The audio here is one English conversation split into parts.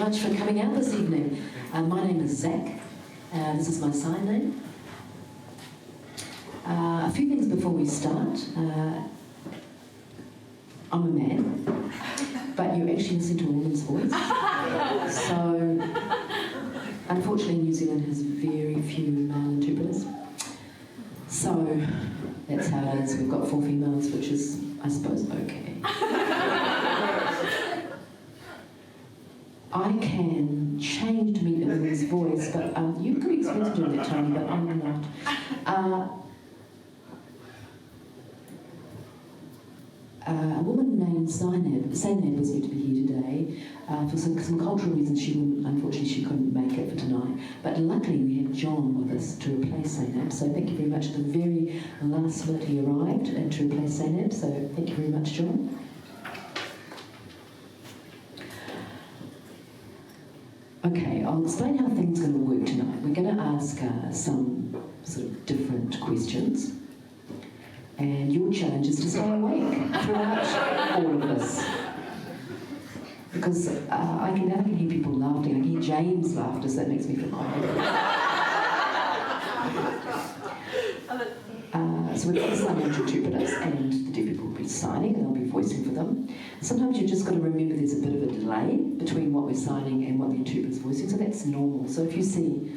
much for coming out this evening. My name is Zach. This is my sign name. A few things before we start. I'm a man, but you actually listen to a woman's voice. So, unfortunately, New Zealand has very few male interpreters. So, that's how it is. We've got 4 females, which is, I suppose, okay. I can change to meet a woman's voice, but you could expect to do that, Tony, but I'm not. A woman named Zainab was meant to be here today. For some cultural reasons, unfortunately, she couldn't make it for tonight. But luckily, we have John with us to replace Zainab. So thank you very much. At the very last minute, he arrived and to replace Zainab. So thank you very much, John. Okay, I'll explain how things are going to work tonight. We're going to ask some sort of different questions. And your challenge is to stay awake throughout all of this. Because I can hear people laughing. I can hear James' laughter, so that makes me feel quite happy. So we've got the sign language interpreters, and the deaf people will be signing, and I'll be voicing for them. Sometimes you've just got to remember there's a bit of a delay between what we're signing and what the interpreter's voicing, so that's normal. So if you see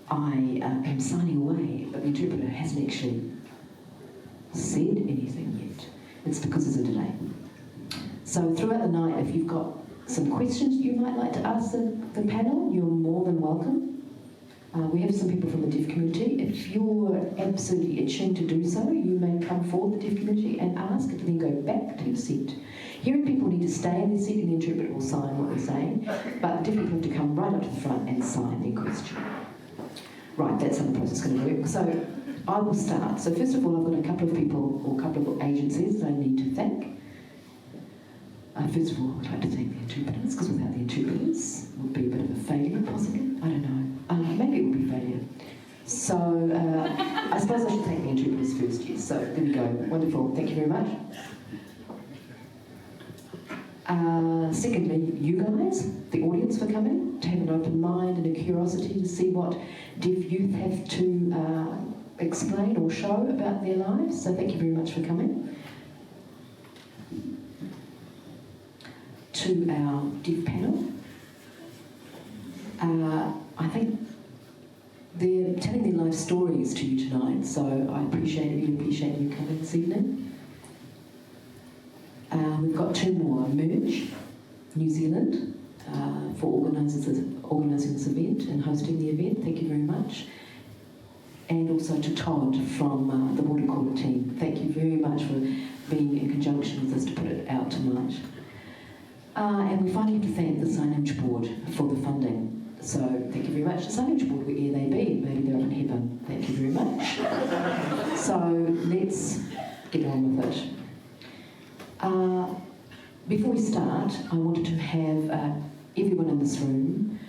I am signing away, but the interpreter hasn't actually said anything yet, it's because there's a delay. So throughout the night, if you've got some questions you might like to ask the panel, you're more than welcome. We have some people from the deaf community. If you're absolutely itching to do so, you may come forward, the deaf community, and ask, and then go back to your seat. Hearing people need to stay in their seat, and the interpreter will sign what they're saying, but deaf people have to come right up to the front and sign their question. Right, that's how the process is going to work. So I will start. So first of all, I've got a couple of people, or a couple of agencies that I need to thank. First of all, I would like to thank the interpreters, because without the interpreters, it would be a bit of a failure, possibly. I don't know. Maybe it would be a failure. So, I suppose I should thank the interpreters first, yes. So, there we go. Wonderful. Thank you very much. Secondly, you guys, the audience, for coming, to have an open mind and a curiosity to see what deaf youth have to explain or show about their lives. So, thank you very much for coming. To our deaf panel. I think they're telling their life stories to you tonight, so I appreciate you coming this evening. We've got 2 more. Merge, New Zealand, for organising this event and hosting the event. Thank you very much. And also to Todd from the Watercooler team. Thank you very much for being in conjunction with us to put it out tonight. And we finally have to thank the Signage Board for the funding. So thank you very much. The Signage Board, where'er they be, maybe they're up in heaven. Thank you very much. So let's get on with it. Before we start, I wanted to have everyone in this room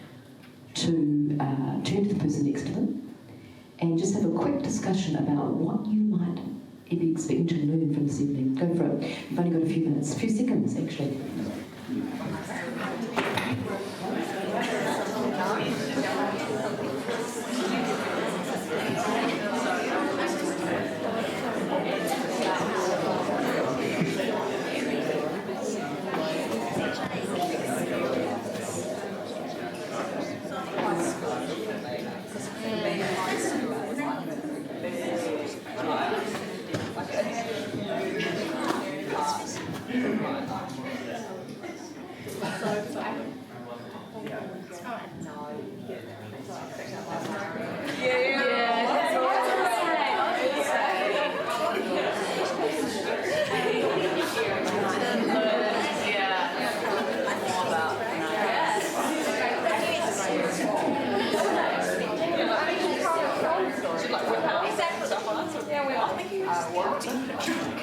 to turn to the person next to them and just have a quick discussion about what you might be expecting to learn from this evening. Go for it. You've only got a few minutes, a few seconds actually.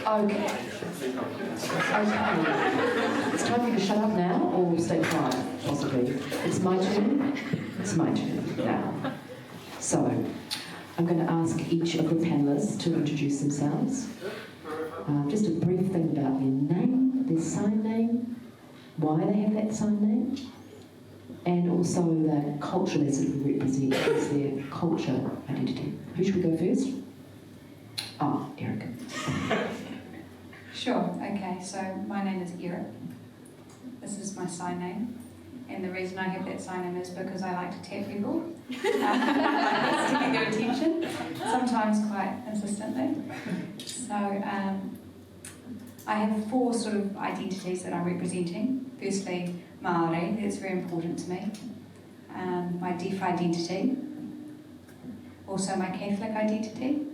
Okay. It's time for you to shut up now or stay quiet, possibly. It's my turn. It's my turn now. So, I'm going to ask each of the panellists to introduce themselves. Just a brief thing about their name, their sign name, why they have that sign name, and also the culture they sort of represent is their culture identity. Who should we go first? Oh, Erica. Sure, okay, so my name is Eric. This is my sign name. And the reason I have that sign name is because I like to tap people. I like to get their attention, sometimes quite insistently. So I have 4 sort of identities that I'm representing. Firstly, Māori, that's very important to me. My deaf identity, also my Catholic identity,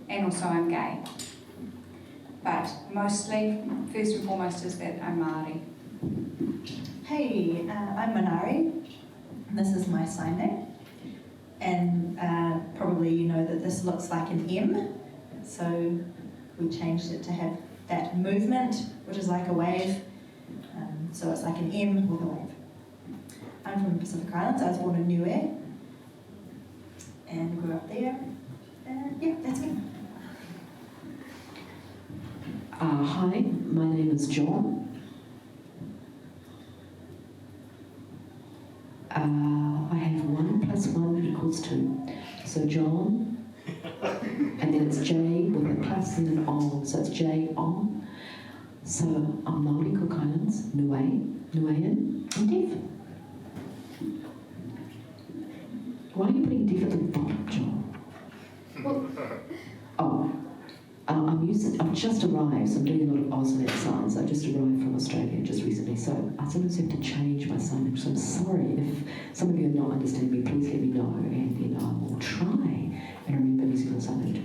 and also I'm gay. But mostly, first and foremost, is that I'm Māori. Hey, I'm Manari. This is my sign name. And probably you know that this looks like an M. So we changed it to have that movement, which is like a wave. So it's like an M with a wave. I'm from the Pacific Islands. I was born in Niue and grew up there. And yeah, that's me. Hi, my name is John. I have 1 + 1 = 2. So John, and then it's J with a plus and an O, so it's J O. So I'm Māori Cook Islands, Niuean, and deaf. Why are you putting deaf at the bottom, John? Oh. I've just arrived, so I'm doing a lot of Ausnet signs. I just arrived from Australia just recently, so I sometimes have to change my signage. So I'm sorry if some of you are not understanding me. Please let me know, and then I will try and remember New Zealand signage.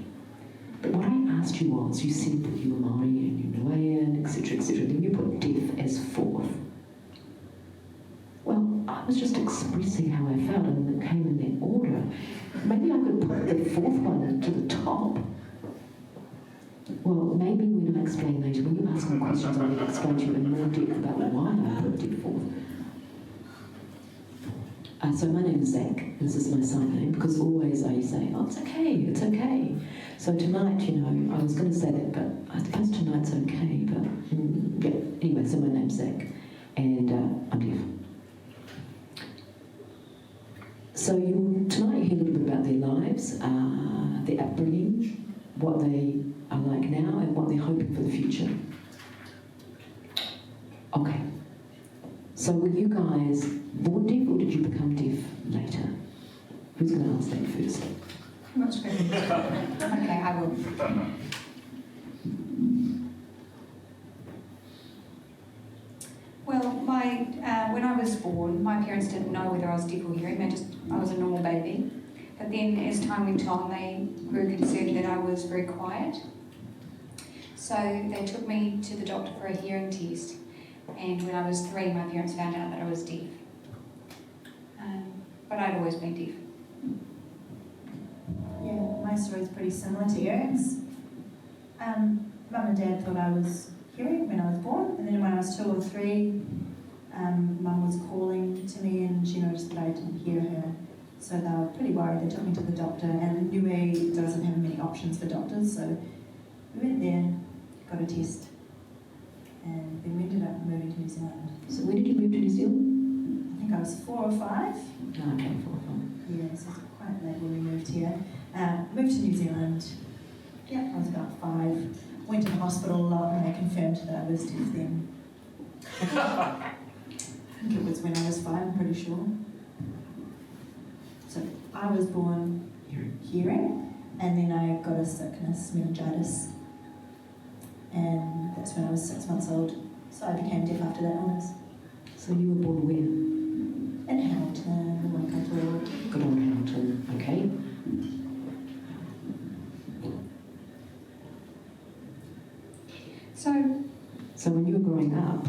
But what I asked you was, you said that you were Māori and you were Niuean, etc., etc. Then you put deaf as 4th. Well, I was just expressing how I felt, and it came in that order. Maybe I could put the 4th one to the top. Well, maybe when I explain later, when you ask me questions, I will explain to you in more depth about why I put deaf 4th. So my name is Zach. This is my sign name, because always I say, oh, it's okay. So tonight, I was going to say that, but I suppose tonight's okay, but yeah. Anyway, so my name's Zach, and I'm deaf. So tonight you hear a little bit about their lives, their upbringing, what they are like now and what they're hoping for the future. Okay. So were you guys born deaf or did you become deaf later? Who's going to ask that first? Much better. Okay, I will. Well, when I was born, my parents didn't know whether I was deaf or hearing. I was a normal baby. But then as time went on, they grew concerned that I was very quiet. So they took me to the doctor for a hearing test. And when I was 3, my parents found out that I was deaf. But I'd always been deaf. Yeah, my story's pretty similar to Eric's. Mum and Dad thought I was hearing when I was born, and then when I was 2 or 3, Mum was calling to me and she noticed that I didn't hear her. So they were pretty worried. They took me to the doctor, and Niue doesn't have many options for doctors, so we went there, got a test, and then we ended up moving to New Zealand. So when did you move to New Zealand? I think I was 4 or 5. Oh, okay, 4 or 5. Yeah, so it's quite late when we moved here. Moved to New Zealand, yeah, I was about 5. Went to the hospital a lot and they confirmed that I was deaf then. I think it was when I was 5, I'm pretty sure. So I was born hearing, and then I got a sickness, meningitis, and that's when I was 6 months old. So I became deaf after that illness. So you were born where? In Hamilton, Watercooler. Good old Hamilton, okay. So when you were growing up,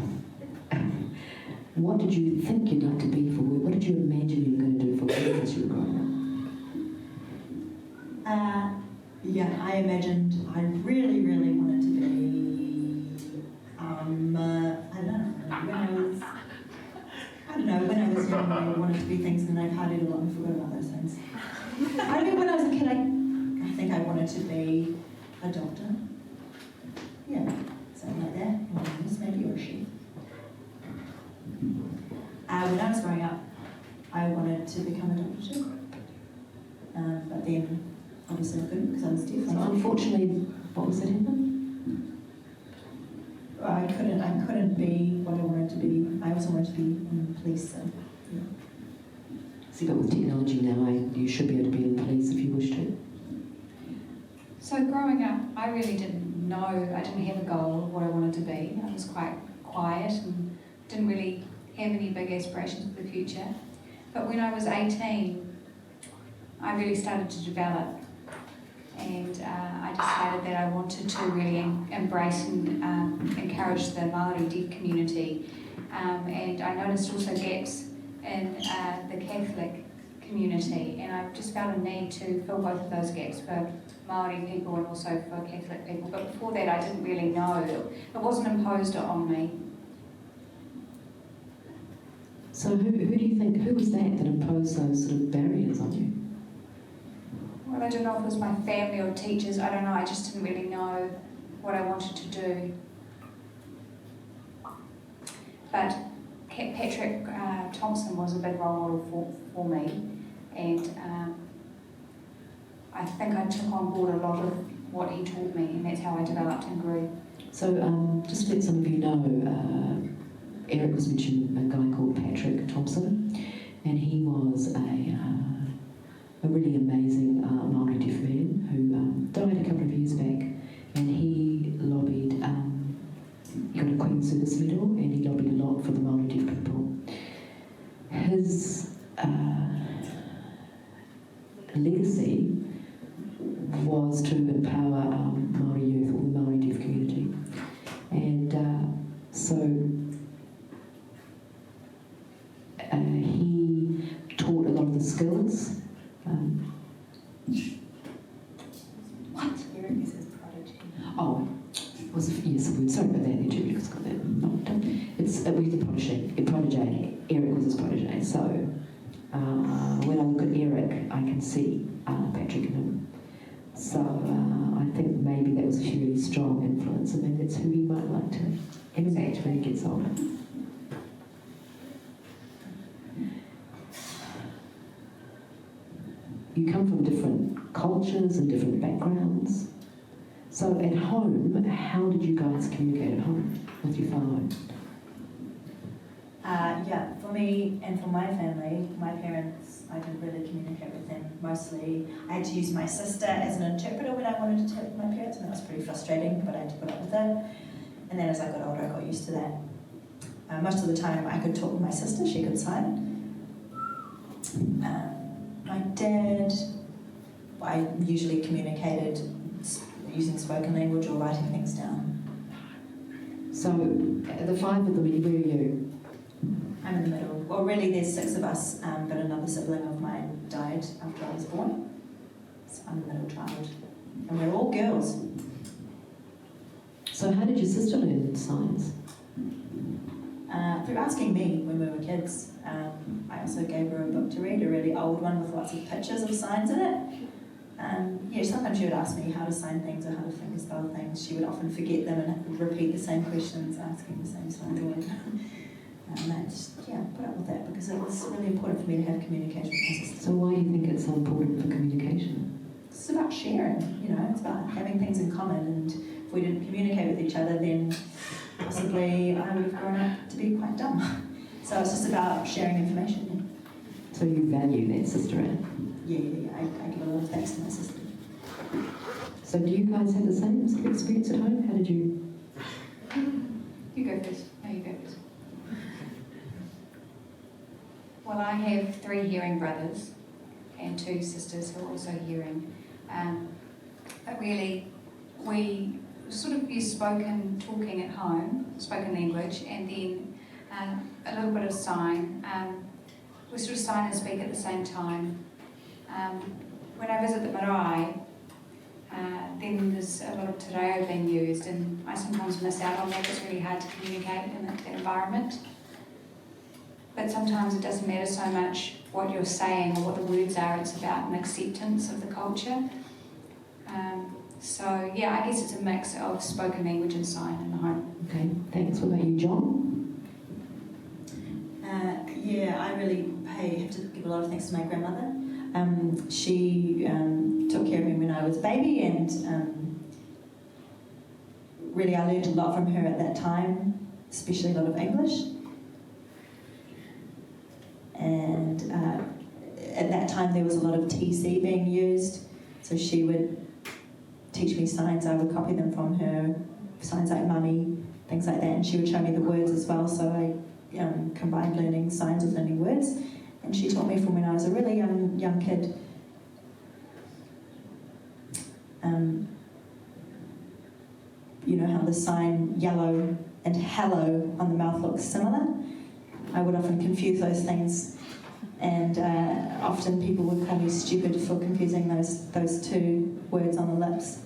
what did you think you'd like to be for work? What did you imagine you were going to do for work as you were growing up? Yeah, I imagined I really, really wanted to be, I don't know, when I was young, I wanted to be things, and I've partied a lot and forgot about those things. I mean, when I was a kid, I think I wanted to be a doctor. Yeah, something like that. Or a nurse maybe, or a chef. When I 100% couldn't because I was deaf. So unfortunately, what was that happen? I couldn't be what I wanted to be. I also wanted to be in the police. So, yeah. See, but with technology now, you should be able to be in the police if you wish to. So growing up, I really didn't know, I didn't have a goal of what I wanted to be. I was quite quiet and didn't really have any big aspirations for the future. But when I was 18, I really started to develop, and I decided that I wanted to really embrace and encourage the Māori deaf community. And I noticed also gaps in the Catholic community, and I just felt a need to fill both of those gaps for Māori people and also for Catholic people. But before that, I didn't really know. It wasn't imposed on me. So who do you think, who was that imposed those sort of barriers on you? Well, I don't know if it was my family or teachers. I don't know. I just didn't really know what I wanted to do. But Patrick Thompson was a big role model for me, and I think I took on board a lot of what he taught me, and that's how I developed and grew. So just to let some of you know, Eric was mentioning a guy called Patrick Thompson, and he was a really amazing Māori deaf man who died a couple of years back, and he lobbied, he got a Queen Service Medal, and he lobbied a lot for the Māori deaf people. His legacy was to empower Māori youth or the Māori deaf community, and so he taught a lot of the skills. What? Eric is his prodigy. Oh, was it? Yes, a word. Sorry about that, Julie, because I got that knocked up. It's the protege. Eric was his protege. So when I look at Eric, I can see Patrick in him. So I think maybe that was a really strong influence, and maybe that's who he might like to emulate when he gets older. You come from different cultures and different backgrounds. So at home, how did you guys communicate at home with your family? Yeah, for me and for my family, my parents, I didn't really communicate with them mostly. I had to use my sister as an interpreter when I wanted to talk with my parents, and that was pretty frustrating, but I had to put up with it. And then as I got older, I got used to that. Most of the time, I could talk with my sister, she could sign. My dad, I usually communicated using spoken language or writing things down. So the five of them, where are you? I'm in the middle. Well, really, there's 6 of us, but another sibling of mine died after I was born. So I'm the middle child. And we're all girls. So how did your sister learn signs? Through asking me when we were kids. I also gave her a book to read, a really old one with lots of pictures of signs in it. Sometimes she would ask me how to sign things or how to finger spell things. She would often forget them and would repeat the same questions, asking the same signs again. And I just, put up with that because it was really important for me to have communication with my sister. So why do you think it's so important for communication? It's about sharing, it's about having things in common, and if we didn't communicate with each other, then possibly I would have grown up to be quite dumb. So it's just about sharing information. So you value that sister, Anne? Yeah. I give a lot of thanks to my sister. So do you guys have the same sort of experience at home? How did you? You go first. No, you go first. Well, I have 3 hearing brothers and 2 sisters who are also hearing. But really, we sort of use talking at home, spoken language, and then a little bit of sign. We sort of sign and speak at the same time. When I visit the marae, then there's a lot of te reo being used, and I sometimes miss out on that. It's really hard to communicate in that environment. But sometimes it doesn't matter so much what you're saying or what the words are, it's about an acceptance of the culture. I guess it's a mix of spoken language and sign in the home. Okay, thanks. What about you, John? I really have to give a lot of thanks to my grandmother. She took took care of me when I was a baby, and really I learned a lot from her at that time, especially a lot of English. And at that time there was a lot of TC being used, so she would teach me signs, I would copy them from her, signs like mummy, things like that, and she would show me the words as well, so I combined learning signs with learning words. And she taught me from when I was a really young kid. You know how the sign yellow and hello on the mouth looks similar? I would often confuse those things, and often people would call me stupid for confusing those two words on the lips.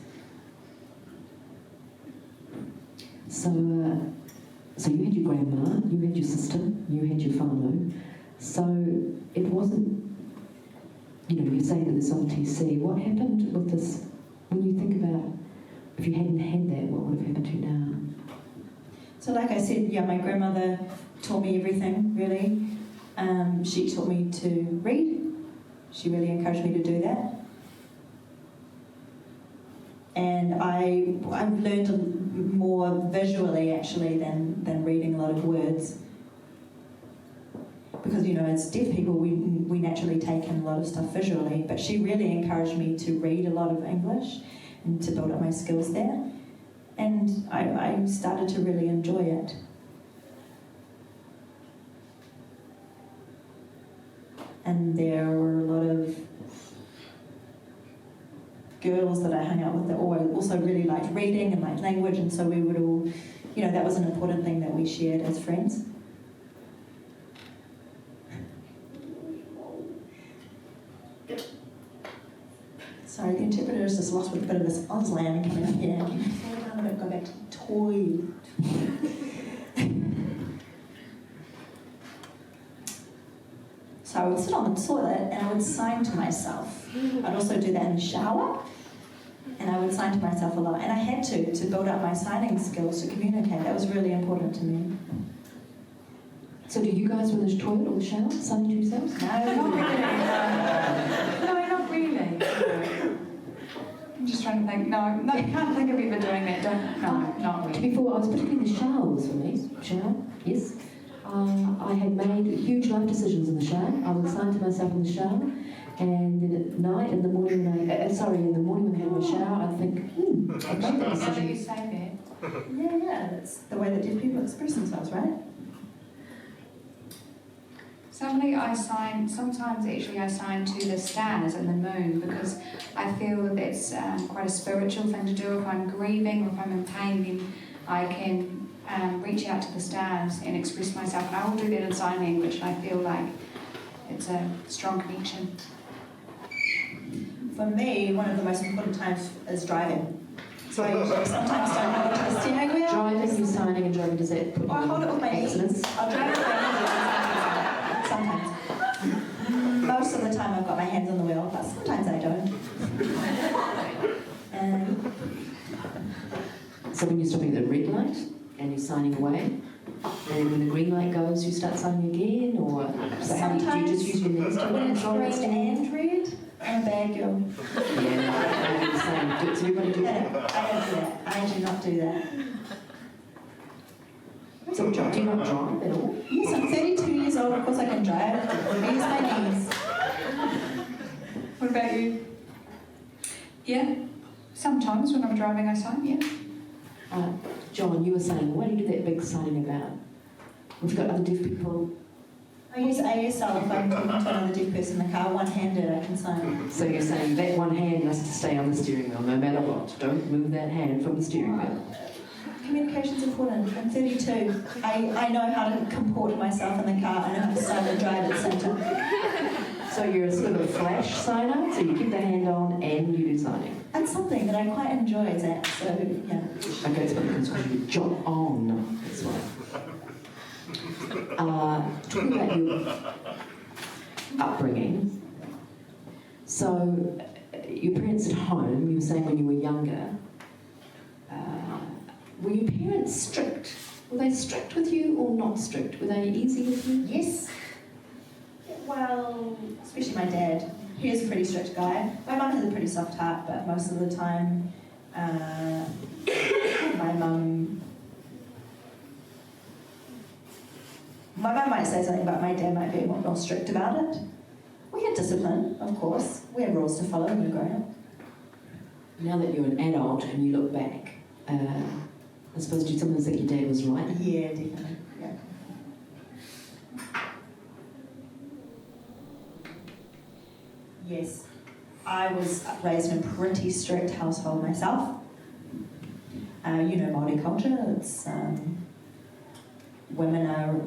So you had your grandma, you had your sister, you had your whānau. So it wasn't, you're saying that there's OTC. What happened with this, when you think about, if you hadn't had that, what would have happened to you now? So like I said, my grandmother taught me everything, really. She taught me to read. She really encouraged me to do that. And I've learned more visually, actually, than reading a lot of words. Because, as deaf people, we naturally take in a lot of stuff visually, but she really encouraged me to read a lot of English and to build up my skills there. And I started to really enjoy it. And there were a lot of girls that I hung out with that also really liked reading and liked language, and so we would all, that was an important thing that we shared as friends. Sorry, the interpreter is just lost with a bit of this Auslan coming up here. Can you slow down a bit, go back to the toilet? So I would sit on the toilet and I would sign to myself. I'd also do that in the shower, and I would sign to myself a lot. And I had to build up my signing skills to communicate. That was really important to me. So do you guys in the toilet or the shower, signing to yourselves? No, Not really. No, not really. I'm just trying to think. No, you can't think of ever doing that. No, not To really. be fair, I was particularly the shower was for me. Shower, yes. I had made huge life decisions in the shower. I would sign to myself in the shower, and then at night, in the morning when I had my shower, I'd think, I've made that How do decision. you say that? Yeah, that's the way that deaf people express themselves, right? Sometimes actually I sign to the stars and the moon, because I feel that that's quite a spiritual thing to do. If I'm grieving or if I'm in pain, then I can reach out to the stars and express myself. And I will do that in sign language, and I feel like it's a strong connection. For me, one of the most important times is driving. So I usually sometimes don't hold to the steering wheel. Driving, you signing and driving, does that put you I hold it with my accidents? hands. I'll drive with my hands sometimes. Most of the time I've got my hands on the wheel, but sometimes I don't. So when you're stopping at the red light and you're signing away, and when the green light goes, you start signing again, or so how do you just use your knees to When it's control green it? and red, I'm a bad girl. Yeah, I'm the same. Does everybody do No, that? I don't do that. I do not do that. So do you not drive at all? Yes, I'm 32 years old. Of course I can drive. I use my knees. What about you? Yeah? Sometimes when I'm driving I sign, yeah. John, you were saying, what do you do that big signing about? We've got other deaf people. I use ASL if I'm talking to another deaf person in the car. One-handed, I can sign. So you're saying that one hand has to stay on the steering wheel no matter what. Don't move that hand from the steering wheel. Communication's important. I'm 32. I know how to comport myself in the car. I know how to sign and drive at the same time. So you're a sort of a flash signer, so you keep the hand on and you do signing. That's something that I quite enjoy, that. So, yeah. Okay, it's because you jot on. That's why. Talking about your upbringing. So, your parents at home, you were saying when you were younger, were your parents strict? Were they strict with you or not strict? Were they easy with you? Yes. Well, especially my dad. he was a pretty strict guy. My mum has a pretty soft heart, but most of the time, my mum might say something, but my dad might be more strict about it. We had discipline, of course. We had rules to follow when we were growing up. Now that you're an adult and you look back, I suppose do you sometimes think your dad was right? Yeah, definitely. Yeah. Yes, I was raised in a pretty strict household myself. You know, Māori culture, it's women are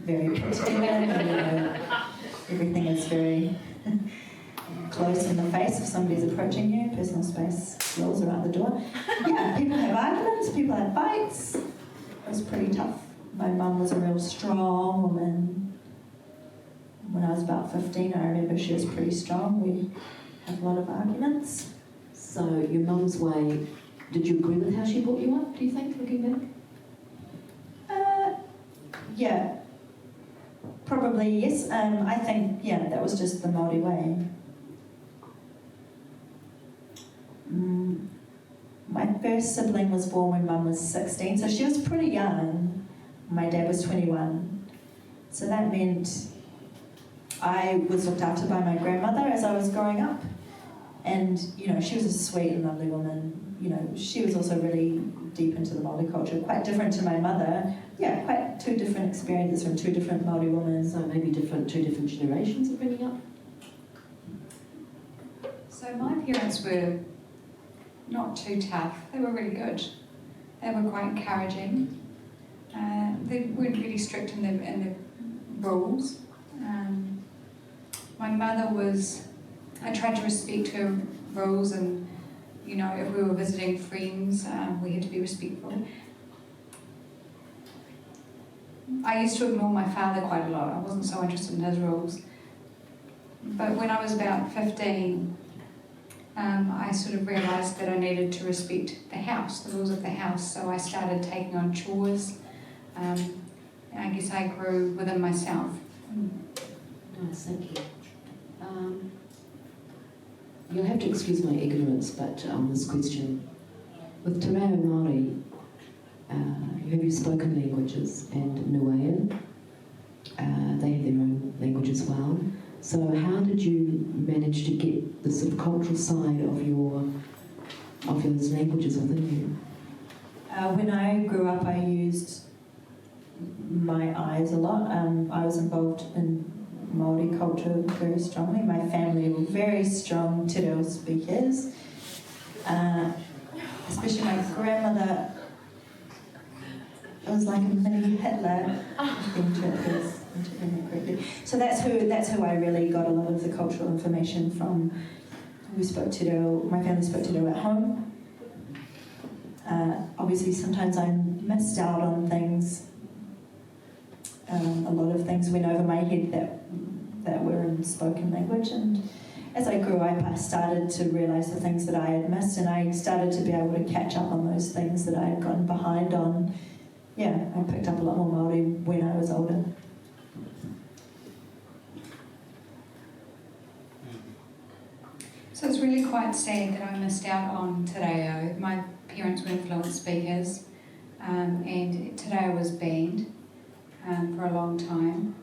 very protective, and, you know, everything is very close in the face if somebody's approaching you. Personal space rules are out the door. Yeah, people have arguments, people have fights. It was pretty tough. My mum was a real strong woman. When I was about 15, I remember she was pretty strong. We had a lot of arguments. So your mum's way, did you agree with how she brought you up, do you think, looking back? Yeah, probably yes. I think, yeah, that was just the Māori way. My first sibling was born when Mum was 16, so she was pretty young. My dad was 21. So that meant I was looked after by my grandmother as I was growing up. And, you know, she was a sweet and lovely woman. You know, she was also really deep into the Māori culture, quite different to my mother. Yeah, quite two different experiences from two different Māori women. So maybe two different generations of bringing up? So my parents were not too tough. They were really good. They were quite encouraging. They weren't really strict in the rules. My mother was, I tried to respect her rules, and, you know, if we were visiting friends, we had to be respectful. I used to ignore my father quite a lot. I wasn't so interested in his rules. But when I was about 15, I sort of realised that I needed to respect the house, the rules of the house. So I started taking on chores. And I guess I grew within myself. Nice, thank you. You'll have to excuse my ignorance, but on this question, with Te Reo Māori, have you spoken languages, and Niuean, they have their own language as well. So how did you manage to get the sort of cultural side of those languages within you? When I grew up, I used my eyes a lot. I was involved in Māori culture very strongly. My family were very strong Te Reo speakers. Especially my grandmother, it was like a mini Hitler, I think, to interpret it correctly. So that's who I really got a lot of the cultural information from. We spoke Te Reo, my family spoke Te Reo at home. Obviously, sometimes I missed out on things. A lot of things went over my head that were in spoken language, and as I grew up, I started to realise the things that I had missed, and I started to be able to catch up on those things that I had gotten behind on. Yeah, I picked up a lot more Māori when I was older. So it's really quite sad that I missed out on Te Reo. My parents were fluent speakers, and Te Reo was banned for a long time.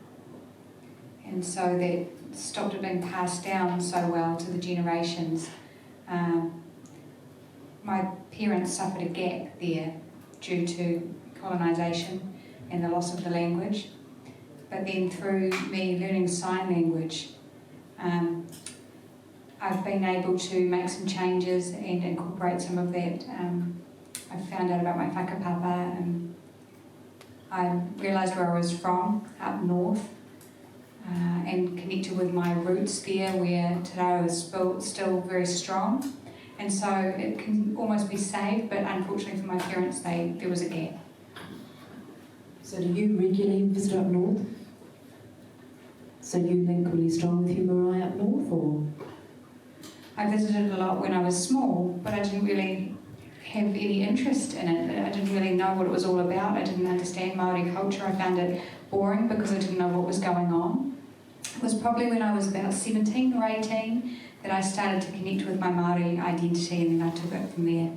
And so that stopped it being passed down so well to the generations. My parents suffered a gap there due to colonisation and the loss of the language. But then through me learning sign language, I've been able to make some changes and incorporate some of that. I found out about my whakapapa, and I realised where I was from, up north, and connected with my roots there, where Te Reo is still very strong. And so it can almost be saved, but unfortunately for my parents, there was a gap. So do you regularly visit up north? So you link really strong with your marae up north, or? I visited a lot when I was small, but I didn't really have any interest in it. I didn't really know what it was all about. I didn't understand Māori culture. I found it boring because I didn't know what was going on. It was probably when I was about 17 or 18 that I started to connect with my Māori identity, and then I took it from there.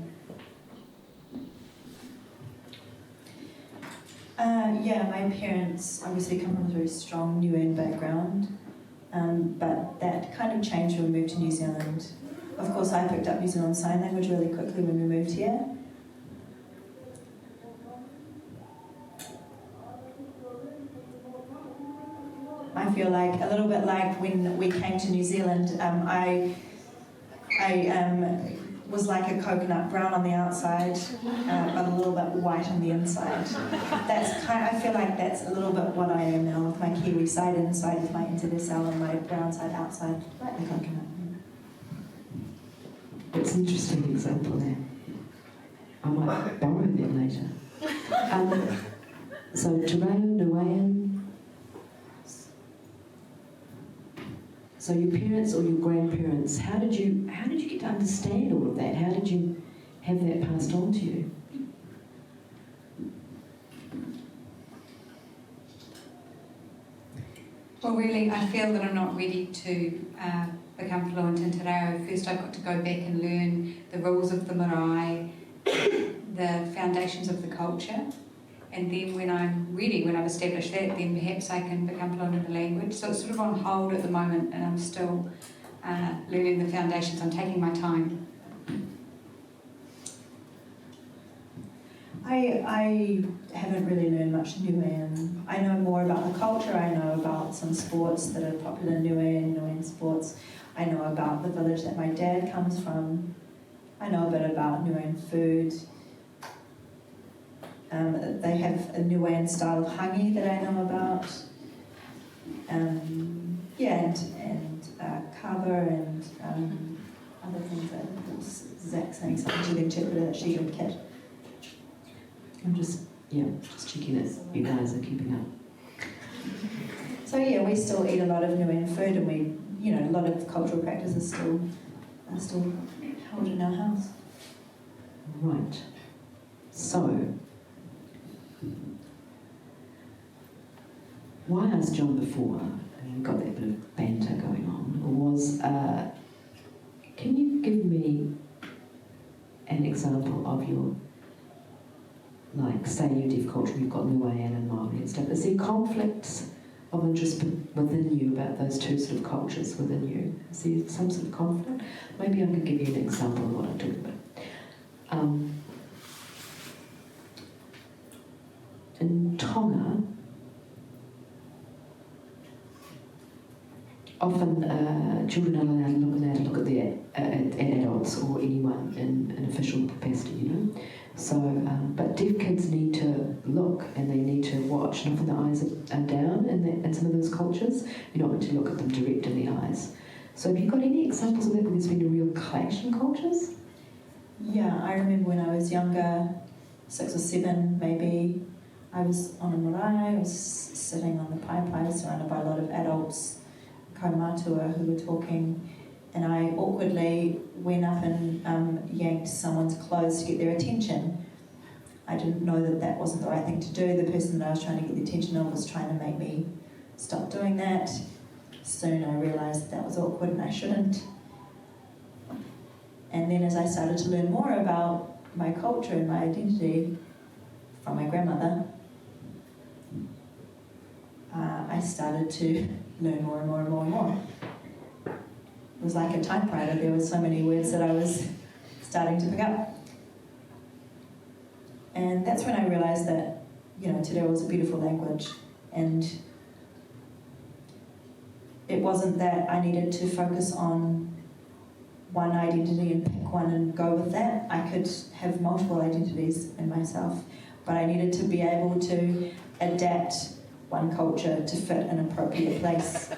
Yeah, my parents obviously come from a very strong Niuean background, but that kind of changed when we moved to New Zealand. Of course, I picked up New Zealand Sign Language really quickly when we moved here. I feel like a little bit like when we came to New Zealand, I was like a coconut, brown on the outside, but a little bit white on the inside. I feel like that's a little bit what I am now, with my Kiwi side inside, with my intercell, and my brown side outside, like the coconut. That's an interesting example there. I might borrow that later. So Te Reo, Niuean. So your parents or your grandparents, how did you get to understand all of that? How did you have that passed on to you? Well, really, I feel that I'm not ready to become fluent in Te Reo. First, I've got to go back and learn the rules of the marae, the foundations of the culture, and then when I'm ready, when I've established that, then perhaps I can become fluent in the language. So it's sort of on hold at the moment, and I'm still learning the foundations. I'm taking my time. I haven't really learned much Niuean. I know more about the culture. I know about some sports that are popular in Niuean sports. I know about the village that my dad comes from. I know a bit about Niuean food. They have a Niuean style of hangi that I know about. And kava and other things that Zach saying something to the interpreter that she didn't catch. I'm just checking that you guys are keeping up. So yeah, we still eat a lot of Niuean food, and a lot of cultural practices are still held in our house. Right. So, why I asked John before, and we've got that bit of banter going on, was can you give me an example of your, like, say your deaf culture, you've got Niuean and Māori and stuff. Is there conflicts of interest within you about those two sort of cultures within you? Is there some sort of conflict? Maybe I could give you an example of what I'm talking about. In Tonga, often children are allowed to look at adults or anyone in an official capacity, So, but deaf kids need to look and they need to watch, and often the eyes are down in some of those cultures. You're not meant to look at them direct in the eyes. So have you got any examples of that where there's been a real clash in cultures? Yeah, I remember when I was younger, 6 or 7 maybe, I was on a marae, I was sitting on the pai surrounded by a lot of adults, kaumātua, who were talking, and I awkwardly went up and yanked someone's clothes to get their attention. I didn't know that wasn't the right thing to do. The person that I was trying to get the attention of was trying to make me stop doing that. Soon I realised that was awkward and I shouldn't. And then as I started to learn more about my culture and my identity from my grandmother, I started to learn more and more and more and more. It was like a typewriter. There were so many words that I was starting to pick up. And that's when I realised that, Te Reo was a beautiful language, and it wasn't that I needed to focus on one identity and pick one and go with that. I could have multiple identities in myself, but I needed to be able to adapt one culture to fit an appropriate place.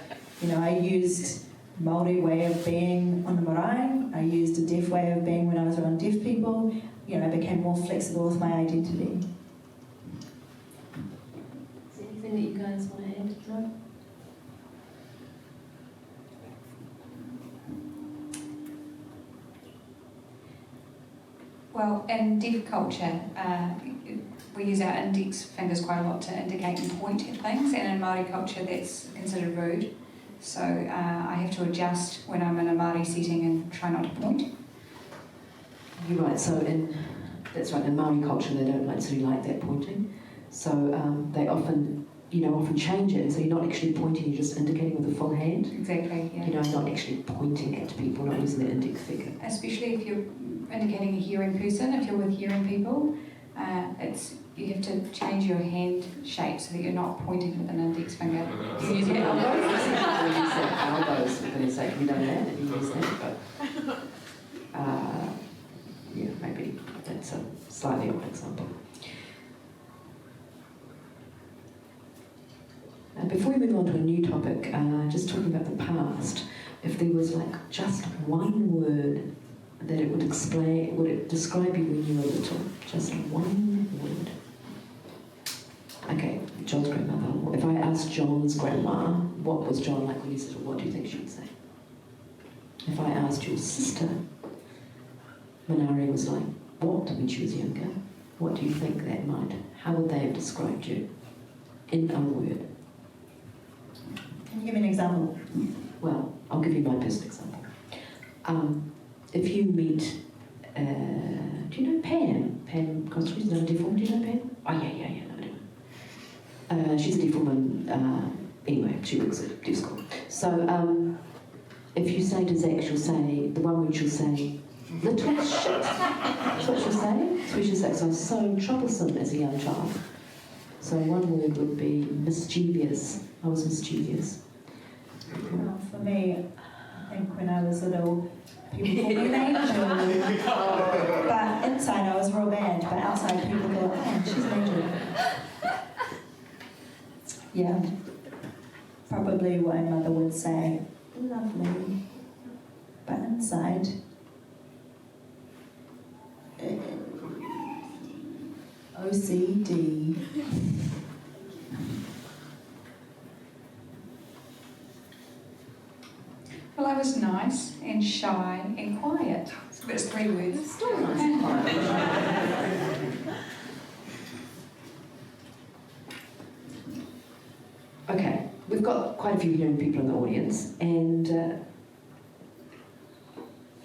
I used Māori way of being on the marae. I used a deaf way of being when I was around deaf people. I became more flexible with my identity. Is there anything that you guys want to add to that? Well, in deaf culture, we use our index fingers quite a lot to indicate and point at things, and in Māori culture that's considered rude. So I have to adjust when I'm in a Māori setting and try not to point. You're right. So that's right. In Māori culture, they don't necessarily like that pointing. So they often change it. So you're not actually pointing. You're just indicating with a full hand. Exactly. Yeah. Not actually pointing at people, not using the index finger. Especially if you're indicating a hearing person. If you're with hearing people, you have to change your hand shape so that you're not pointing with an index finger. You use your elbows. You use their elbows for goodness sake. You done that? You use that, but yeah, maybe that's a slightly odd example. Before we move on to a new topic, just talking about the past, if there was like just one word that it would explain, would it describe you when you were little? Just one word. Okay, John's grandmother. If I asked John's grandma, what was John like when he was little, what do you think she would say? If I asked your sister, Minari was like, what when she was younger? What do you think that might, how would they have described you in a word? Can you give me an example? Well, I'll give you my personal example. If you meet, do you know Pam? Pam Constantine, no deaf woman, do you know Pam? Oh, yeah, no, I don't. She's a deaf woman, anyway, she works at deaf school. So, if you say to Zach, she'll say, the one word she'll say, little shit. That's what she'll say. So she'll say, so I was so troublesome as a young child. So one word would be mischievous. I was mischievous. Well, for me, I think when I was little, people called me an angel. But inside I was real bad, but outside people go, oh, she's an angel. Yeah. Probably what my mother would say, lovely. But inside, OCD. Well, I was nice and shy and quiet. So that's 3 words. Still nice and quiet. Okay, we've got quite a few hearing people in the audience, and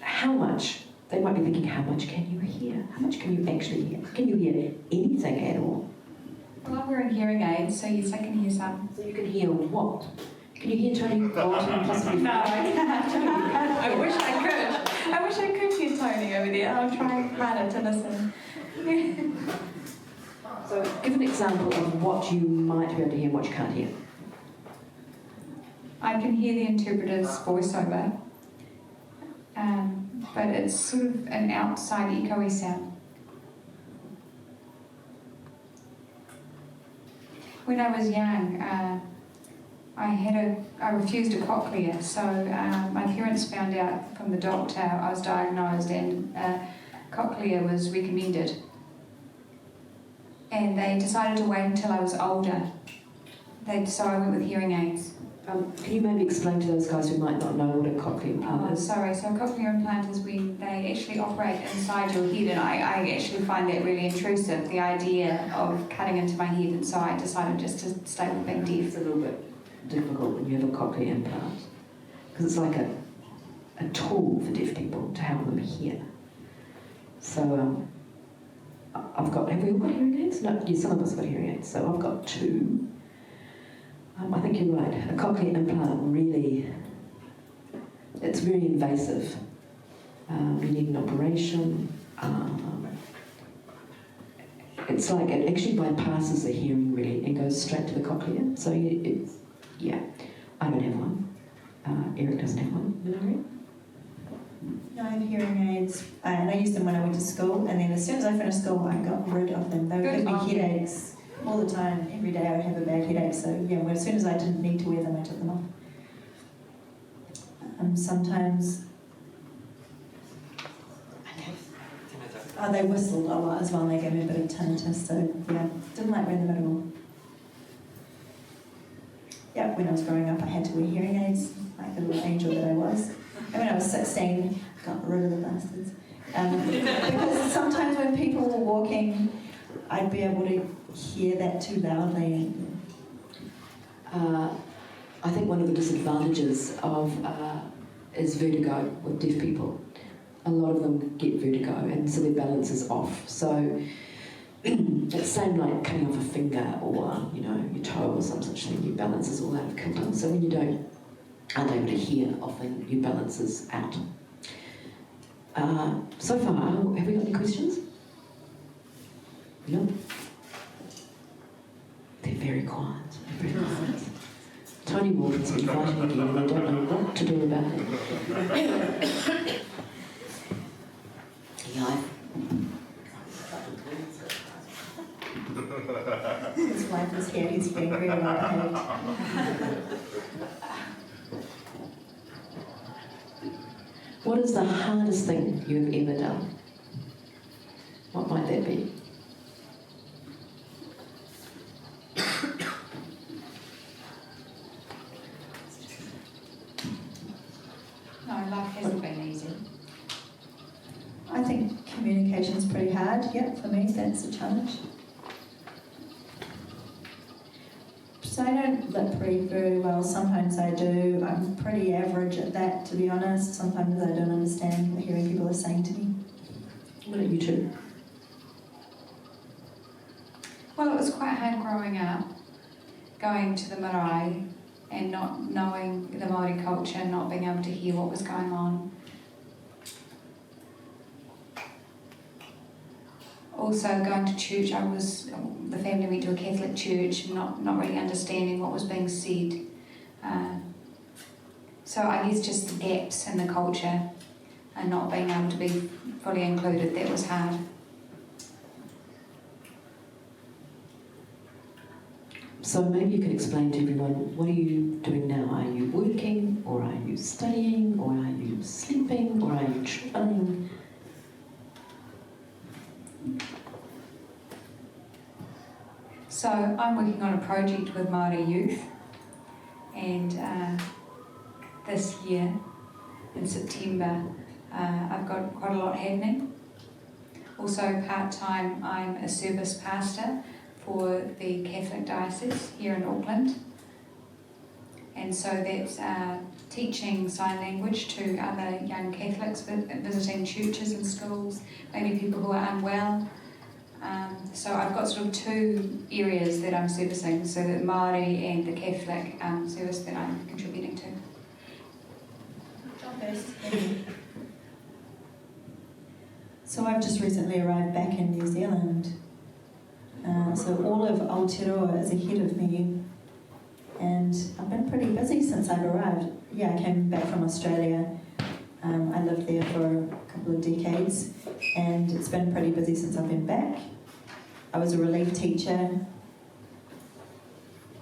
how much? They might be thinking, how much can you hear? How much can you actually hear? Can you hear anything at all? Well, I'm wearing hearing aids, so yes, I can hear some. So you can hear what? Can you hear Tony Bolton possibly? No, I can't. I wish I could. I wish I could hear Tony over there. I'm trying harder to listen. So give an example of what you might be able to hear and what you can't hear. I can hear the interpreter's voiceover, but it's sort of an outside echoey sound. When I was young, I refused a cochlea, so my parents found out from the doctor I was diagnosed and cochlea was recommended. And they decided to wait until I was older. So I went with hearing aids. Can you maybe explain to those guys who might not know what a cochlear implant is? Sorry, so a cochlear implant is when they actually operate inside your head, and I actually find that really intrusive, the idea of cutting into my head, and so I decided just to stay with being deaf. It's a little bit difficult when you have a cochlear implant, because it's like a tool for deaf people to help them hear. So have we all got hearing aids? No, yeah, some of us have got hearing aids, so I've got 2. I think you're right. A cochlear implant really, it's very invasive. You need an operation. It's like it actually bypasses the hearing really and goes straight to the cochlea. So yeah, I don't have one. Eric doesn't have one. Minari? No, I have hearing aids, and I used them when I went to school, and then as soon as I finished school, I got rid of them. They would give me headaches all the time. Every day I would have a bad headache, so yeah, well, as soon as I didn't need to wear them, I took them off. Sometimes they whistled a lot as well, and they gave me a bit of tinnitus, so yeah, didn't like wearing them at all. Yeah, when I was growing up, I had to wear hearing aids, like the little angel that I was. And when I was 16, I got rid of the bastards. Because sometimes when people were walking, I'd be able to hear that too loudly. I think one of the disadvantages of is vertigo with deaf people. A lot of them get vertigo, and so their balance is off. So it's the same like cutting off a finger or your toe or some such thing. Your balance is all out of kilter. So when you aren't able to hear, often your balance is out. So far, have we got any questions? No. They're very quiet. Very quiet. Tony Walton's been fighting again and they don't know what to do about it. Yeah. His wife is here, he's being very light-headed. What is the hardest thing you've ever done? What might that be? No, life hasn't been easy. I think communication's pretty hard. Yeah, for me, that's a challenge. So I don't lip read very well. Sometimes I do. I'm pretty average at that, to be honest. Sometimes I don't understand what hearing people are saying to me. What about you two? Well, it was quite hard growing up, going to the marae and not knowing the Māori culture, not being able to hear what was going on. Also going to church, the family went to a Catholic church, not really understanding what was being said. So I guess just the gaps in the culture and not being able to be fully included, that was hard. So maybe you could explain to everyone, what are you doing now? Are you working, or are you studying, or are you sleeping, or are you traveling? So I'm working on a project with Māori youth, and this year, in September, I've got quite a lot happening. Also part-time, I'm a service pastor for the Catholic Diocese here in Auckland. And so that's teaching sign language to other young Catholics, visiting churches and schools, maybe people who are unwell. So I've got sort of two areas that I'm servicing, so the Māori and the Catholic service that I'm contributing to. John first. So I've just recently arrived back in New Zealand. So all of Aotearoa is ahead of me, and I've been pretty busy since I've arrived. Yeah, I came back from Australia. I lived there for a couple of decades, and it's been pretty busy since I've been back. I was a relief teacher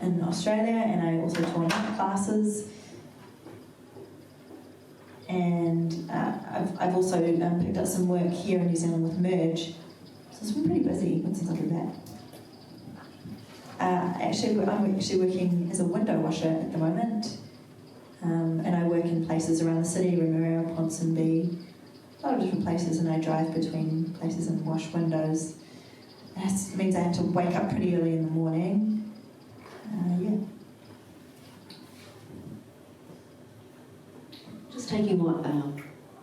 in Australia, and I also taught classes. And I've also picked up some work here in New Zealand with Merge. So it's been pretty busy since I've been back. I'm actually working as a window washer at the moment. And I work in places around the city, Remuera, Ponsonby, a lot of different places, and I drive between places and wash windows. It means I have to wake up pretty early in the morning. Yeah. Just taking what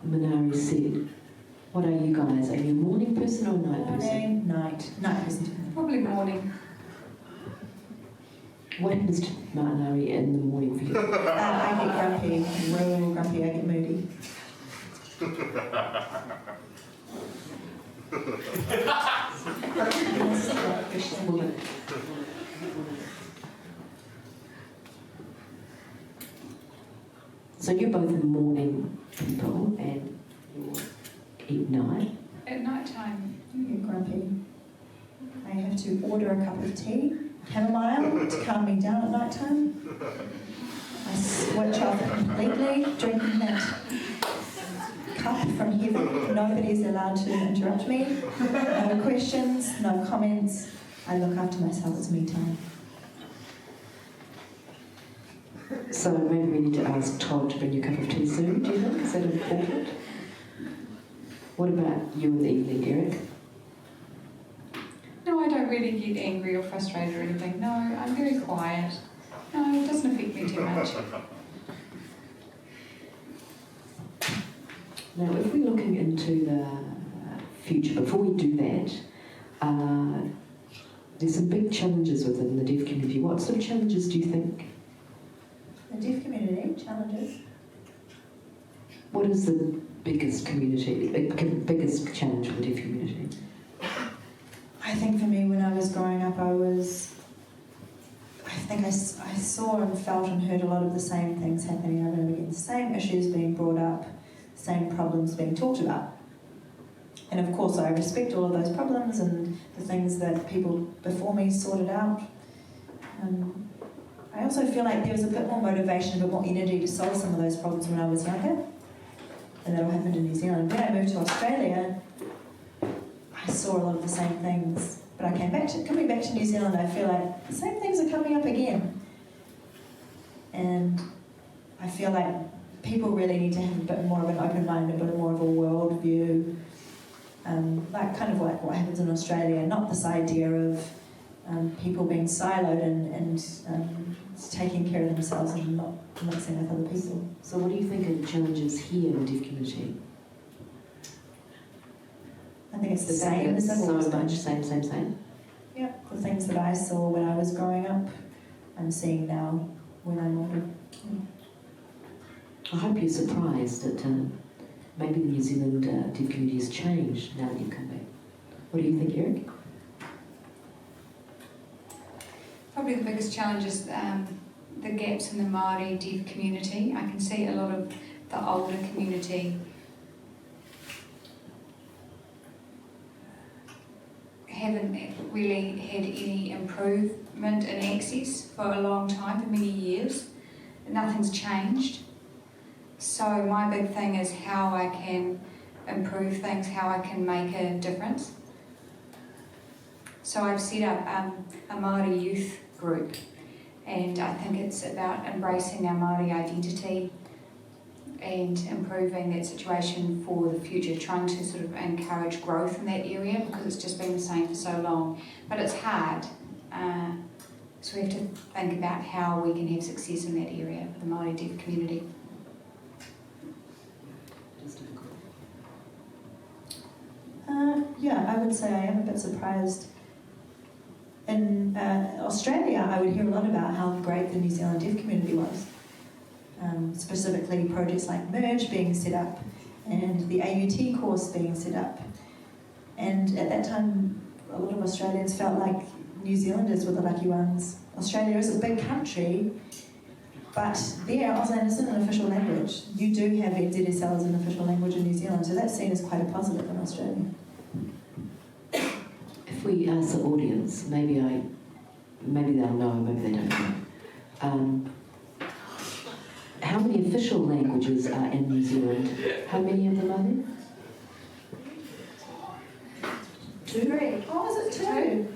Minari said, what are you guys? Are you a morning person or a night person? Night person. Probably morning. What happens to Minari in the morning for you? I get grumpy, real grumpy, I get moody. So you're both morning people and you eat night. At night time. I get grumpy. I have to order a cup of tea, chamomile, to calm me down at night time. I switch off completely, drinking that cup from heaven. Nobody's allowed to interrupt me. No questions, no comments. I look after myself, it's me time. So maybe we need to ask Todd to bring you a cup of tea soon, do you think? Is that important? What about you in the evening, Eric? No, I don't really get angry or frustrated or anything. No, I'm very quiet. No, it doesn't affect me too much. Now, if we're looking into the future, before we do that, there's some big challenges within the deaf community. What sort of challenges do you think? The deaf community challenges. What is the biggest biggest challenge for the deaf community? I think for me, when I was growing up, I saw and felt and heard a lot of the same things happening over and over again. The same issues being brought up, same problems being talked about. And of course, I respect all of those problems and the things that people before me sorted out. I also feel like there was a bit more motivation, a bit more energy to solve some of those problems when I was younger. And that all happened in New Zealand. When I moved to Australia, I saw a lot of the same things. But coming back to New Zealand, I feel like the same things are coming up again. And I feel like people really need to have a bit more of an open mind, a bit more of a world view. Like what happens in Australia, not this idea of people being siloed and taking care of themselves and not mixing with other people. So what do you think are the challenges here in the deaf community? I think it's the same as so always much, been. same. Yeah, the things that I saw when I was growing up, I'm seeing now when I'm older. I hope you're surprised that maybe the New Zealand deaf community has changed now that you've come back. What do you think, Eric? Probably the biggest challenge is the gaps in the Māori deaf community. I can see a lot of the older community haven't really had any improvement in access for a long time, for many years. Nothing's changed. So my big thing is how I can improve things, how I can make a difference. So I've set up a Māori youth group, and I think it's about embracing our Māori identity and improving that situation for the future, trying to sort of encourage growth in that area because it's just been the same for so long. But it's hard, so we have to think about how we can have success in that area for the Māori deaf community. Yeah, I would say I am a bit surprised. In Australia, I would hear a lot about how great the New Zealand deaf community was. Specifically projects like Merge being set up and the AUT course being set up. And at that time, a lot of Australians felt like New Zealanders were the lucky ones. Australia is a big country, but there, Auslan isn't an official language. You do have NZSL as an official language in New Zealand, so that's seen as quite a positive in Australia. If we ask the audience, maybe they'll know, maybe they don't know. How many official languages are in New Zealand? How many of them are there? 2? 3. Oh, is it 2?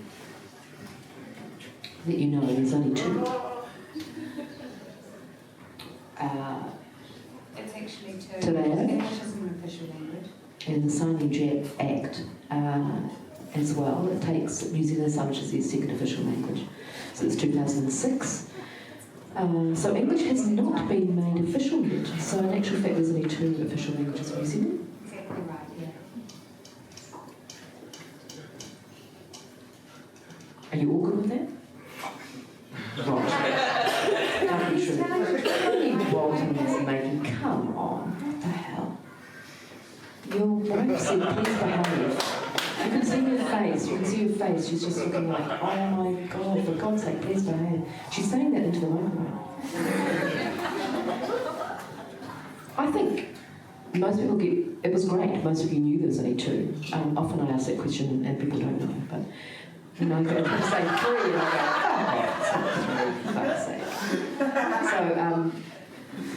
That you know, there's only 2. It's actually 2. Today? English is an official language. And the Signing Act as well, it takes New Zealand Sign as their second official language. So it's 2006. So English has not been made official yet. So in actual fact, there's only 2 official languages in New Zealand. Exactly right, yeah. Are you all good with that? Right. Can't be true. Walton is making, come on, what the hell? Your wife said, please behave. You can see her face, she's just looking like, oh my God, for God's sake, please behave. She's saying that into the microphone. I think most people it was great, most of you knew there was only 2. Often I ask that question and people don't know, but people say 3 and I go, oh, it's not 3, for fuck's sake. So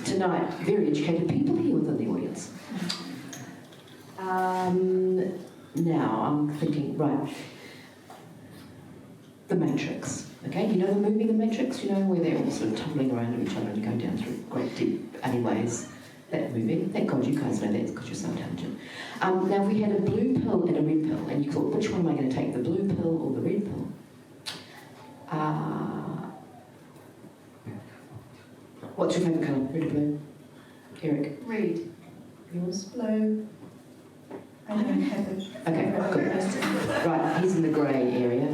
tonight, very educated people here within the audience. Now I'm thinking, right, The Matrix. Okay, you know the movie The Matrix? You know where they're all sort of tumbling around each other and going down through great deep alleyways. That movie. Thank God you guys know that because you're so intelligent. Now, if we had a blue pill and a red pill, and you thought, which one am I going to take, the blue pill or the red pill? What's your favourite colour? Red or blue? Eric? Red. Yours? Blue. I don't have a Okay, favourite good. person. Right, he's in the grey area.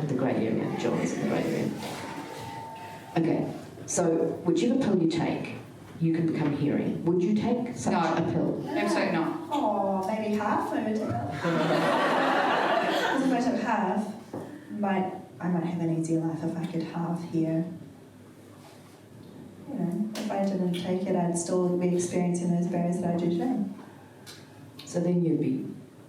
John's in the grey area. Okay, so whichever pill you take, you can become hearing. Would you take such No. a pill? Absolutely not. Oh, maybe half I would take. Because if I took half, I might have an easier life if I could half hear. You know, if I didn't take it, I'd still be experiencing those barriers that I do today. So then you'd be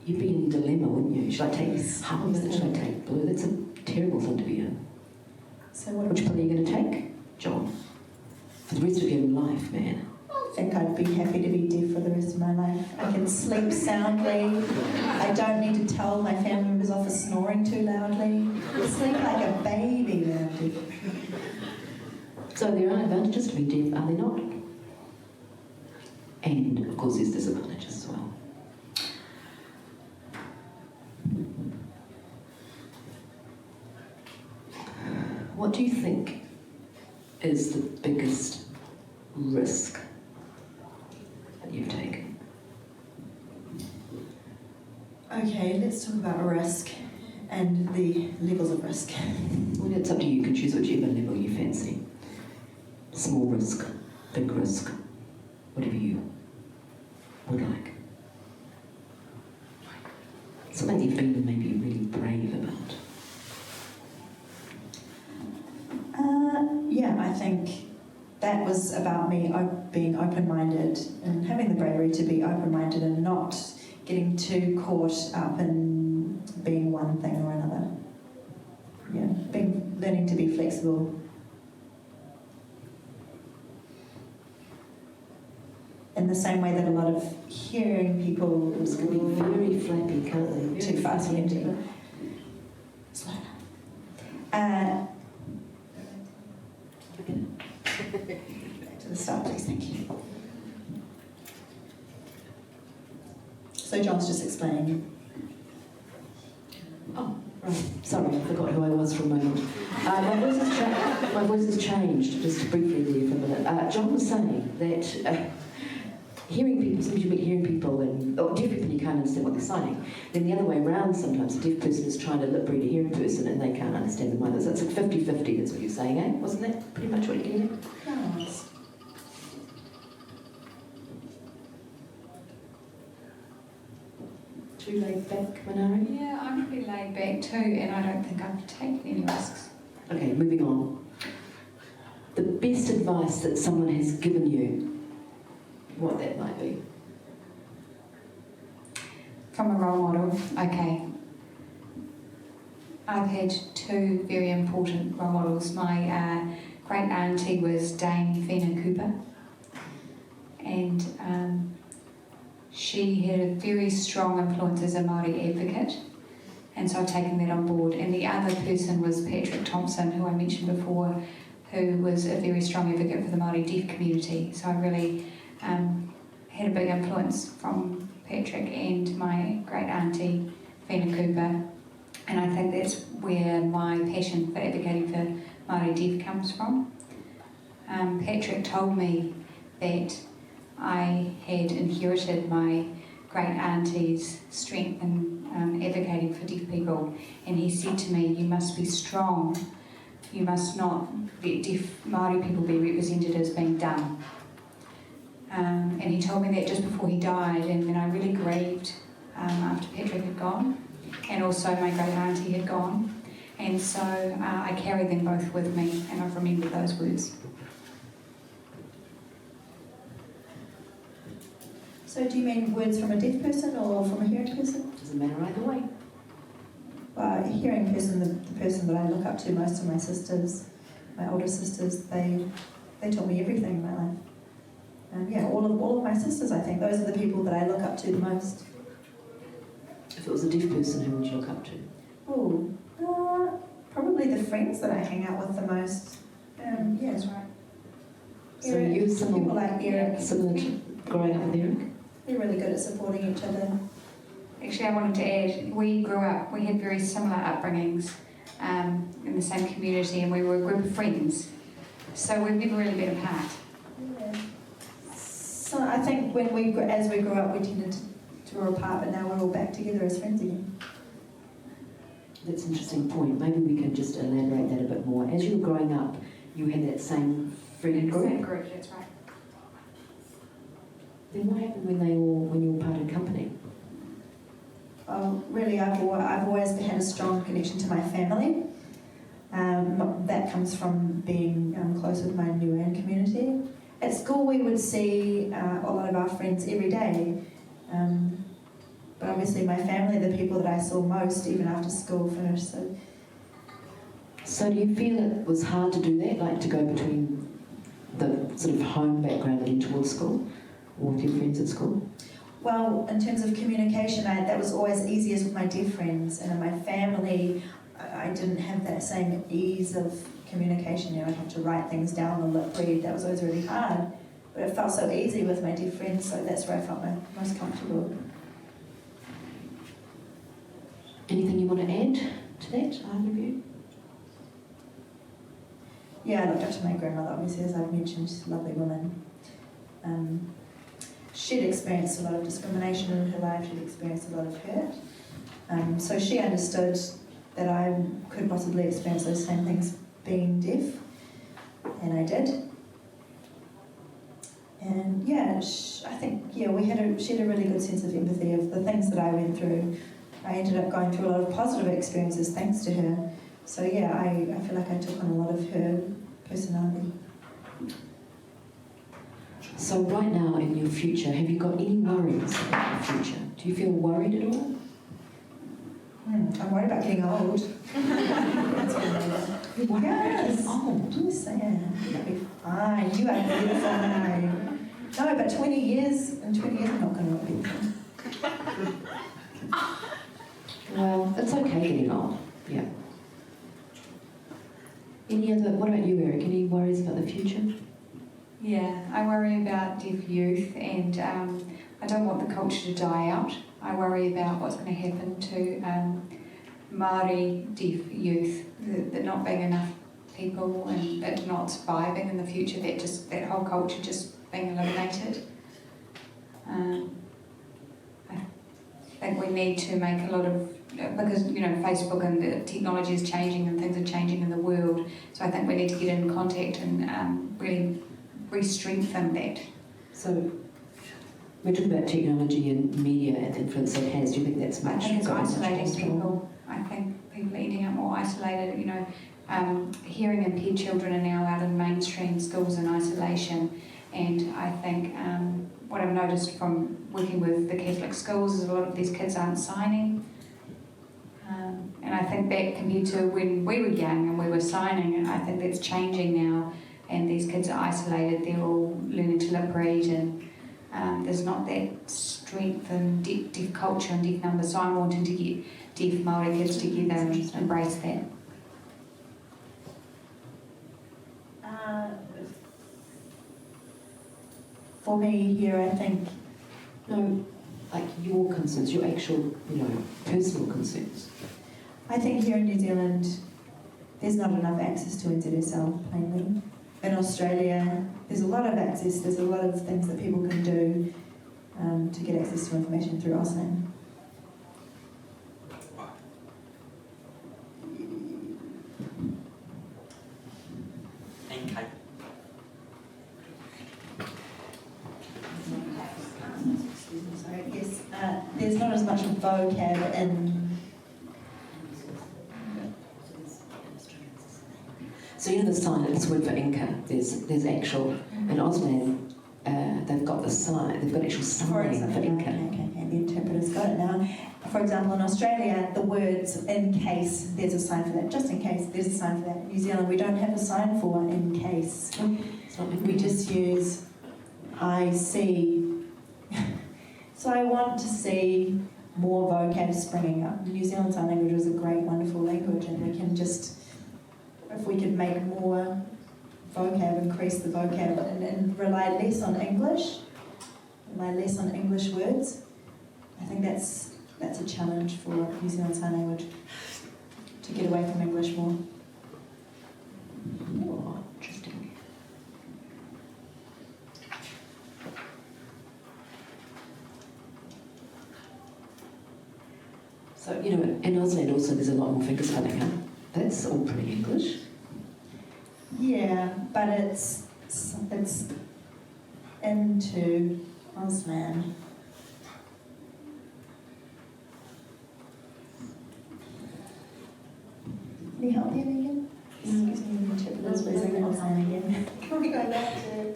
in a dilemma, wouldn't you? Should I take half of it? Should I take blue? That's a terrible thing to be in. So what Which pill are you going to take, John? For the rest of your life, man. I think I'd be happy to be deaf for the rest of my life. I can sleep soundly. I don't need to tell my family members off for snoring too loudly. I sleep like a baby when I'm deaf. So there are advantages to being deaf, are there not? And of course there's disadvantages as well. What do you think is the biggest risk that you've taken? Okay, let's talk about risk and the levels of risk. Well, it's up to you. You can choose whichever level you fancy. Small risk, big risk, whatever you would like. Something you've been maybe really brave about. Yeah, I think that was about me being open-minded and having the bravery to be open-minded and not getting too caught up in being one thing or another. Yeah, learning to be flexible. In the same way that a lot of hearing people It's going to be very flappy, can't they? too fast for them to slow down. Back to the start, please, thank you. So John's just explaining. Oh, right. Sorry, I forgot who I was for a moment. My voice has changed, just briefly there for a minute. John was saying that hearing people, sometimes you meet hearing people, or deaf people, you can't understand what they're saying. Then the other way around, sometimes a deaf person is trying to lip read a hearing person and they can't understand them either. So it's like 50-50, that's what you're saying, eh? Wasn't that pretty much what you're getting at? Yes. Too laid back, Manari? Yeah, I'm pretty laid back too, and I don't think I've taken any risks. Okay, moving on. The best advice that someone has given you, what that might be. From a role model, okay. I've had two very important role models. My great auntie was Dame Fina Cooper, and she had a very strong influence as a Māori advocate, and so I've taken that on board. And the other person was Patrick Thompson, who I mentioned before, who was a very strong advocate for the Māori deaf community. So I really had a big influence from Patrick and my great auntie Fina Cooper, and I think that's where my passion for advocating for Māori deaf comes from. Patrick told me that I had inherited my great auntie's strength in advocating for deaf people, and he said to me, "You must be strong. You must not let deaf Māori people be represented as being dumb." And he told me that just before he died, and then I really grieved after Patrick had gone, and also my great auntie had gone, and so I carried them both with me, and I've remembered those words. So do you mean words from a deaf person or from a hearing person? Doesn't matter either way. A hearing person, the person that I look up to, most of my sisters, my older sisters, they taught me everything in my life. And yeah, all of my sisters, I think, those are the people that I look up to the most. If it was a deaf person, who would you look up to? Oh, probably the friends that I hang out with the most. Yeah, That's right. So you're people similar, like Eric, similar to growing up with Eric? they're really good at supporting each other. Actually, I wanted to add, we had very similar upbringings in the same community, and we were a group of friends. So we've never really been apart. Yeah. So I think as we grew up, we tended to grow apart, but now we're all back together as friends again. That's an interesting point. Maybe we can just elaborate that a bit more. As you were growing up, you had that same friend group. Same group, that's right. Then what happened when you all parted company? Really, I've always had a strong connection to my family. That comes from being close with my New Zealand community. At school, we would see a lot of our friends every day. But obviously my family are the people that I saw most, even after school finished. So do you feel it was hard to do that, like to go between the sort of home background and towards school, or with your friends at school? Well, in terms of communication, that was always easiest with my dear friends, and in my family, I didn't have that same ease of communication. I'd have to write things down or lip read. That was always really hard. But it felt so easy with my dear friends, so that's where I felt most comfortable. Anything you want to add to that, either of you? Yeah, I looked up to my grandmother, obviously, as I've mentioned. She's a lovely woman. She'd experienced a lot of discrimination in her life. She'd experienced a lot of hurt. So she understood that I could possibly experience those same things being deaf, and I did. And yeah, I think she had a really good sense of empathy of the things that I went through. I ended up going through a lot of positive experiences thanks to her. So yeah, I feel like I took on a lot of her personality. So right now in your future, have you got any worries about the future? Do you feel worried at all? I'm worried about getting old. That's You're worried about Yes. getting old? Yes, I am. That'll be fine. You are beautiful. No, but 20 years, in 20 years I'm not going to look beautiful. Well, it's okay getting old. Yeah. What about you, Eric? Any worries about the future? Yeah, I worry about deaf youth, and I don't want the culture to die out. I worry about what's going to happen to Māori deaf youth, that not being enough people and it not surviving in the future, that whole culture just being eliminated. I think we need to make a lot of, because Facebook and the technology is changing and things are changing in the world, so I think we need to get in contact and really re-strengthen that. So we're talking about technology and media and the influence it has. Do you think that's I much? think it's got much isolating possible? people. I think people are ending up more isolated. Hearing impaired children are now out in mainstream schools in isolation, and I think what I've noticed from working with the Catholic schools is a lot of these kids aren't signing. And I think back compared to when we were young and we were signing, and I think that's changing now, and these kids are isolated, they're all learning to lip read, and there's not that strength in deaf culture and deaf numbers, so I'm wanting to get deaf Māori kids together and embrace that. For me here, I think No, like your concerns, your actual, personal concerns. I think here in New Zealand, there's not enough access to NZSL, plainly. In Australia, there's a lot of access, there's a lot of things that people can do to get access to information through AusName. Okay. Sorry, yes, there's not as much vocab in. So the sign, this word for Inca, there's actual, in Auslan, they've got the sign, they've got actual sign for Inca. Okay, the interpreter's got it now. For example, in Australia, the words "in case," there's a sign for that. Just in case, there's a sign for that. In New Zealand, we don't have a sign for "in case." It's not We just use "I see." So I want to see more vocab springing up. New Zealand Sign Language is a great, wonderful language, and we can just, if we could make more vocab, increase the vocab, and rely less on English, rely less on English words, I think that's a challenge for New Zealand Sign Language, to get away from English more. Oh, interesting. But, you know, in Auslan also there's a lot more finger spelling, huh? That's all pretty English. Yeah, but it's into Auslan. Can you help me again? Excuse me, the interpreter's losing Auslan again. Can we go back to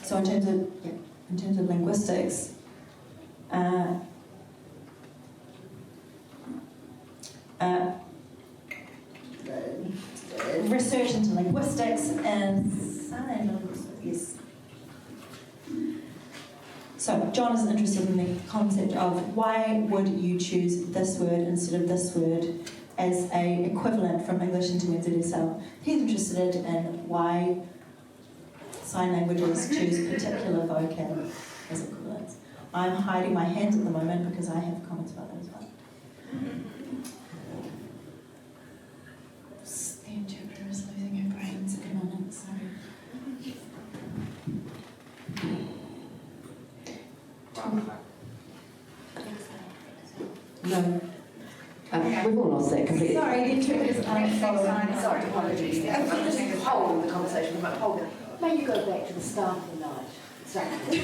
So in terms of linguistics, research into linguistics and sign linguistics, yes. So John is interested in the concept of why would you choose this word instead of this word as a equivalent from English into NZSL. He's interested in why sign languages choose particular vocab as equivalents. I'm hiding my hands at the moment because I have comments about that as well. The interpreter is losing her brains at the moment, sorry. No. We've all lost that completely. Sorry, the interpreter's unfollowing. Sorry, apologies. I'm going to just hold the conversation. Hold it. May you go back to the start of the night. Exactly.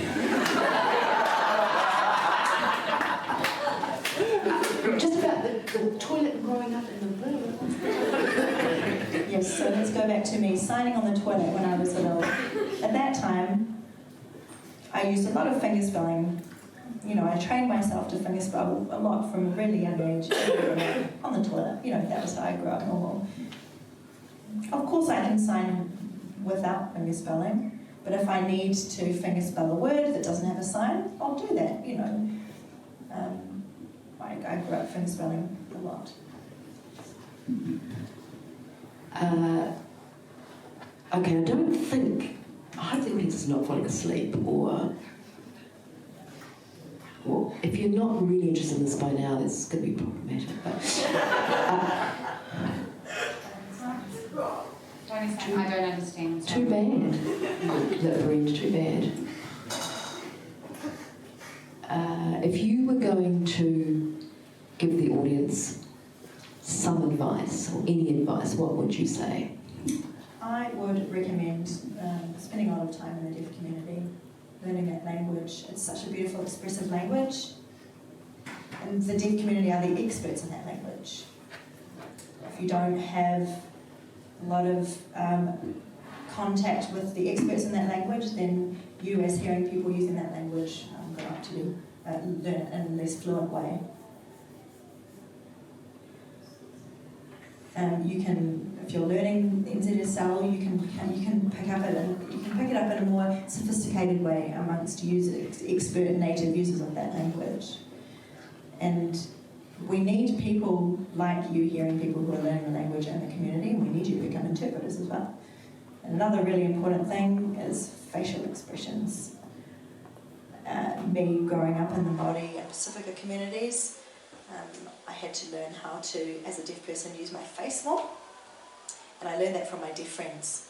Just about the toilet growing up in the room. Yes, so let's go back to me signing on the toilet when I was little. At that time, I used a lot of finger spelling. You know, I trained myself to finger spell a lot from a really young age on the toilet. You know, that was how I grew up normal. Of course, I can sign without finger spelling, but if I need to finger spell a word that doesn't have a sign, I'll do that, you know. I grew up finger spelling a lot. Okay, I hope the audience is not falling asleep, or if you're not really interested in this by now, that's going to be problematic. But, I don't understand. too bad. That brings too bad. If you were going to give the audience some advice, or any advice, what would you say? I would recommend spending a lot of time in the deaf community, learning that language. It's such a beautiful, expressive language. And the deaf community are the experts in that language. If you don't have a lot of contact with the experts in that language, then you as hearing people using that language go up to learn it in a less fluent way. You can, if you're learning NZSL, you can pick it up in a more sophisticated way amongst expert native users of that language. And we need people like you hearing people who are learning the language in the community, and we need you to become interpreters as well. And another really important thing is facial expressions. Me growing up in the Māori and Pacifica communities, I had to learn how to, as a deaf person, use my face more. And I learned that from my deaf friends.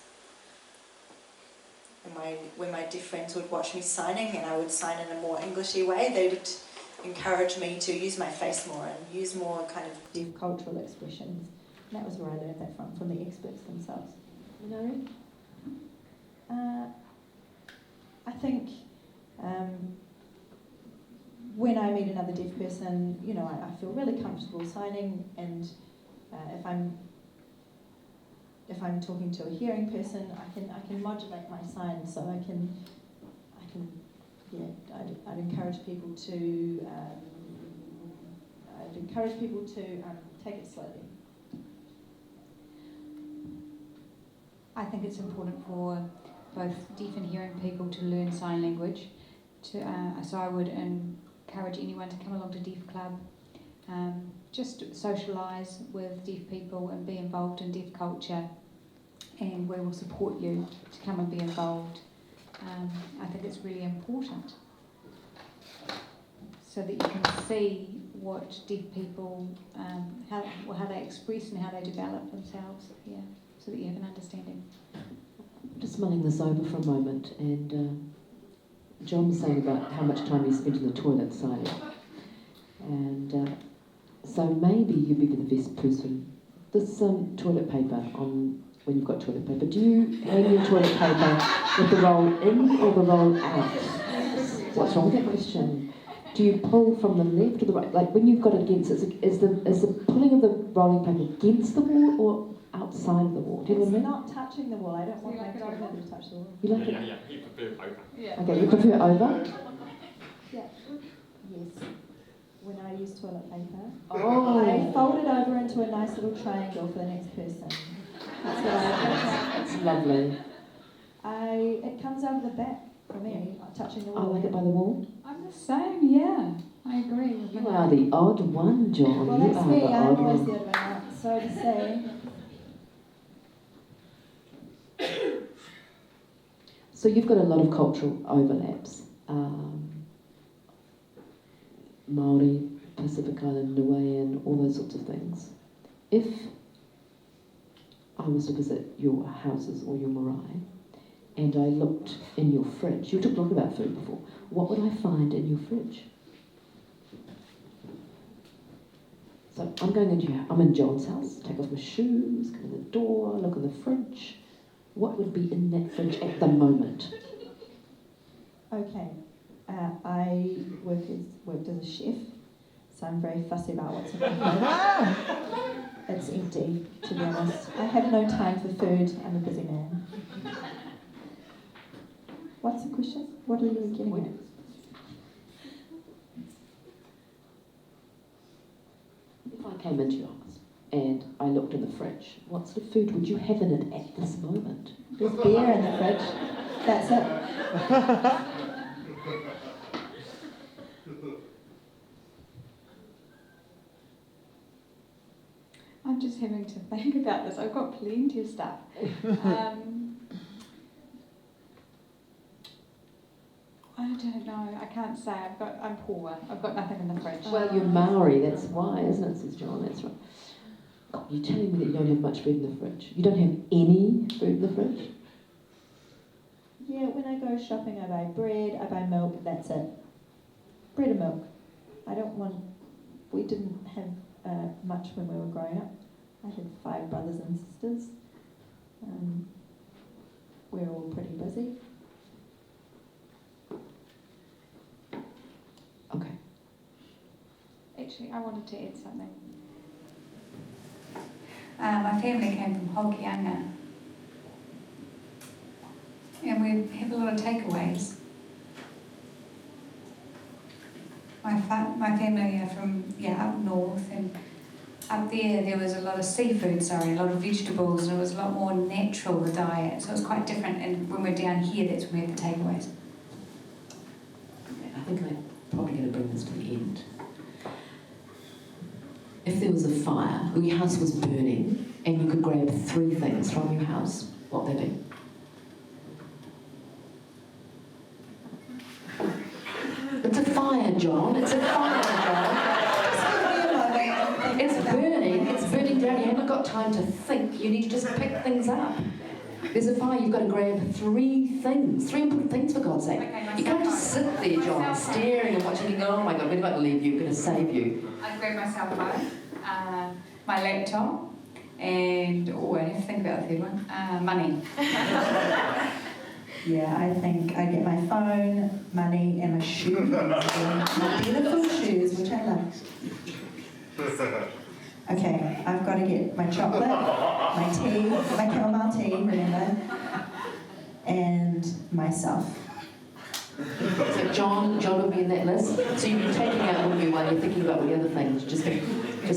And when my deaf friends would watch me signing and I would sign in a more Englishy way, they would encourage me to use my face more and use more kind of deaf cultural expressions. And that was where I learned that from the experts themselves. No? I think when I meet another deaf person, you know, I feel really comfortable signing, and if I'm talking to a hearing person, I can modulate my signs, so I'd encourage people to take it slowly. I think it's important for both deaf and hearing people to learn sign language. So I would encourage anyone to come along to Deaf Club, just socialise with deaf people and be involved in deaf culture, and we will support you to come and be involved. I think it's really important so that you can see what deaf people, how they express and how they develop themselves, so that you have an understanding. Just mulling this over for a moment, and John was saying about how much time you spent in the toilet signing. And so maybe you'd be the best person. This toilet paper on when you've got toilet paper, do you hang your toilet paper with the roll in or the roll out? What's wrong with that question? Do you pull from the left or the right? Like when you've got it against, is the pulling of the rolling paper against the wall or outside of the wall? Do you know what I mean? Not touching the wall. I don't want my toilet paper to touch the wall. You like it? Yeah, you prefer over. Yeah. Okay, you prefer over? Yeah. Yes. When I use toilet paper, Oh. I fold it over into a nice little triangle for the next person. That's what I do. That's lovely. It comes over the back for me, not touching the I wall. like it by the wall. I'm the same, yeah. I agree with You are the odd one, John. Well, You that's are me. the I'm odd always one. the odd one out. Sorry to say. So you've got a lot of cultural overlaps. Māori, Pacific Island, Niuean, all those sorts of things. If I was to visit your houses or your marae, and I looked in your fridge, you talked a lot about food before, what would I find in your fridge? So I'm in John's house, take off my shoes, come in the door, look in the fridge. What would be in that fridge at the moment? Okay. I worked as a chef, so I'm very fussy about what's in my fridge. It's empty, to be honest. I have no time for food. I'm a busy man. What's the question? What are you getting at? If I came into your house and I looked in the fridge, what sort of food would you have in it at this moment? There's beer in the fridge. That's it. I'm just having to think about this. I've got plenty of stuff. I don't know. I can't say. I'm poor. I've got nothing in the fridge. Well, you're Maori, that's why, isn't it, says John? That's right. God, you're telling me that you don't have much food in the fridge. You don't have any food in the fridge? Yeah, when I go shopping, I buy bread, I buy milk, that's it. Bread and milk. We didn't have much when we were growing up. I had 5 brothers and sisters. We were all pretty busy. Okay. Actually, I wanted to add something. My family came from Hokianga, and we have a lot of takeaways. My family are from up north, and up there was a lot of seafood, a lot of vegetables, and it was a lot more natural, the diet, so it was quite different. And when we're down here, that's when we have the takeaways. I think I'm probably going to bring this to the end. If there was a fire, or your house was burning, and you could grab 3 things from your house, what would they be? It's a fire, John. It's a fire, John. It's burning down. You haven't got time to think. You need to just pick things up. There's a fire, you've got to grab 3 things. 3 important things, for God's sake. You can't just sit there, John, staring and watching and going, oh my God, we're about to leave you, we're going to save you. I'd grab my cell phone, my laptop, and, I have to think about the third one, money. Yeah, I think I get my phone, money, and my shoes. My beautiful shoes, which I love. Okay, I've got to get my chocolate, my tea, my chamomile tea, remember, and myself. So John will be in that list. So you've been taking out with you while you're thinking about all the other things, just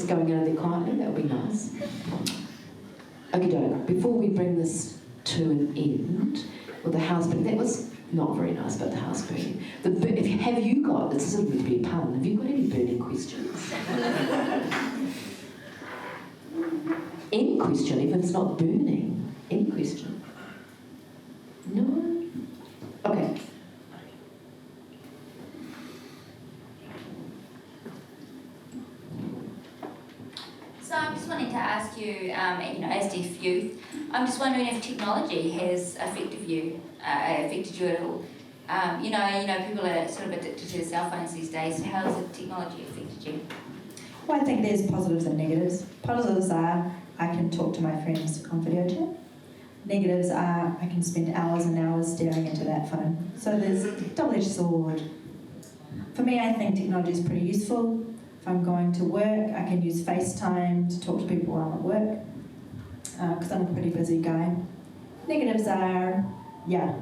going out of there quietly, that would be nice. Okay, doke. Before we bring this to an end, with the house burning, that was not very nice about the house burning. Have you got, this isn't meant to be a pun, have you got any burning questions? Any question, even if it's not burning. Any question? No? Okay. So I'm just wanting to ask you, as deaf youth, I'm just wondering if technology has affected you at all People are sort of addicted to their cell phones these days. So how has the technology affected you? Well, I think there's positives and negatives. Positives are I can talk to my friends on video chat. Negatives are I can spend hours and hours staring into that phone. So there's a double-edged sword. For me, I think technology is pretty useful. If I'm going to work, I can use FaceTime to talk to people while I'm at work, because I'm a pretty busy guy. Negatives are,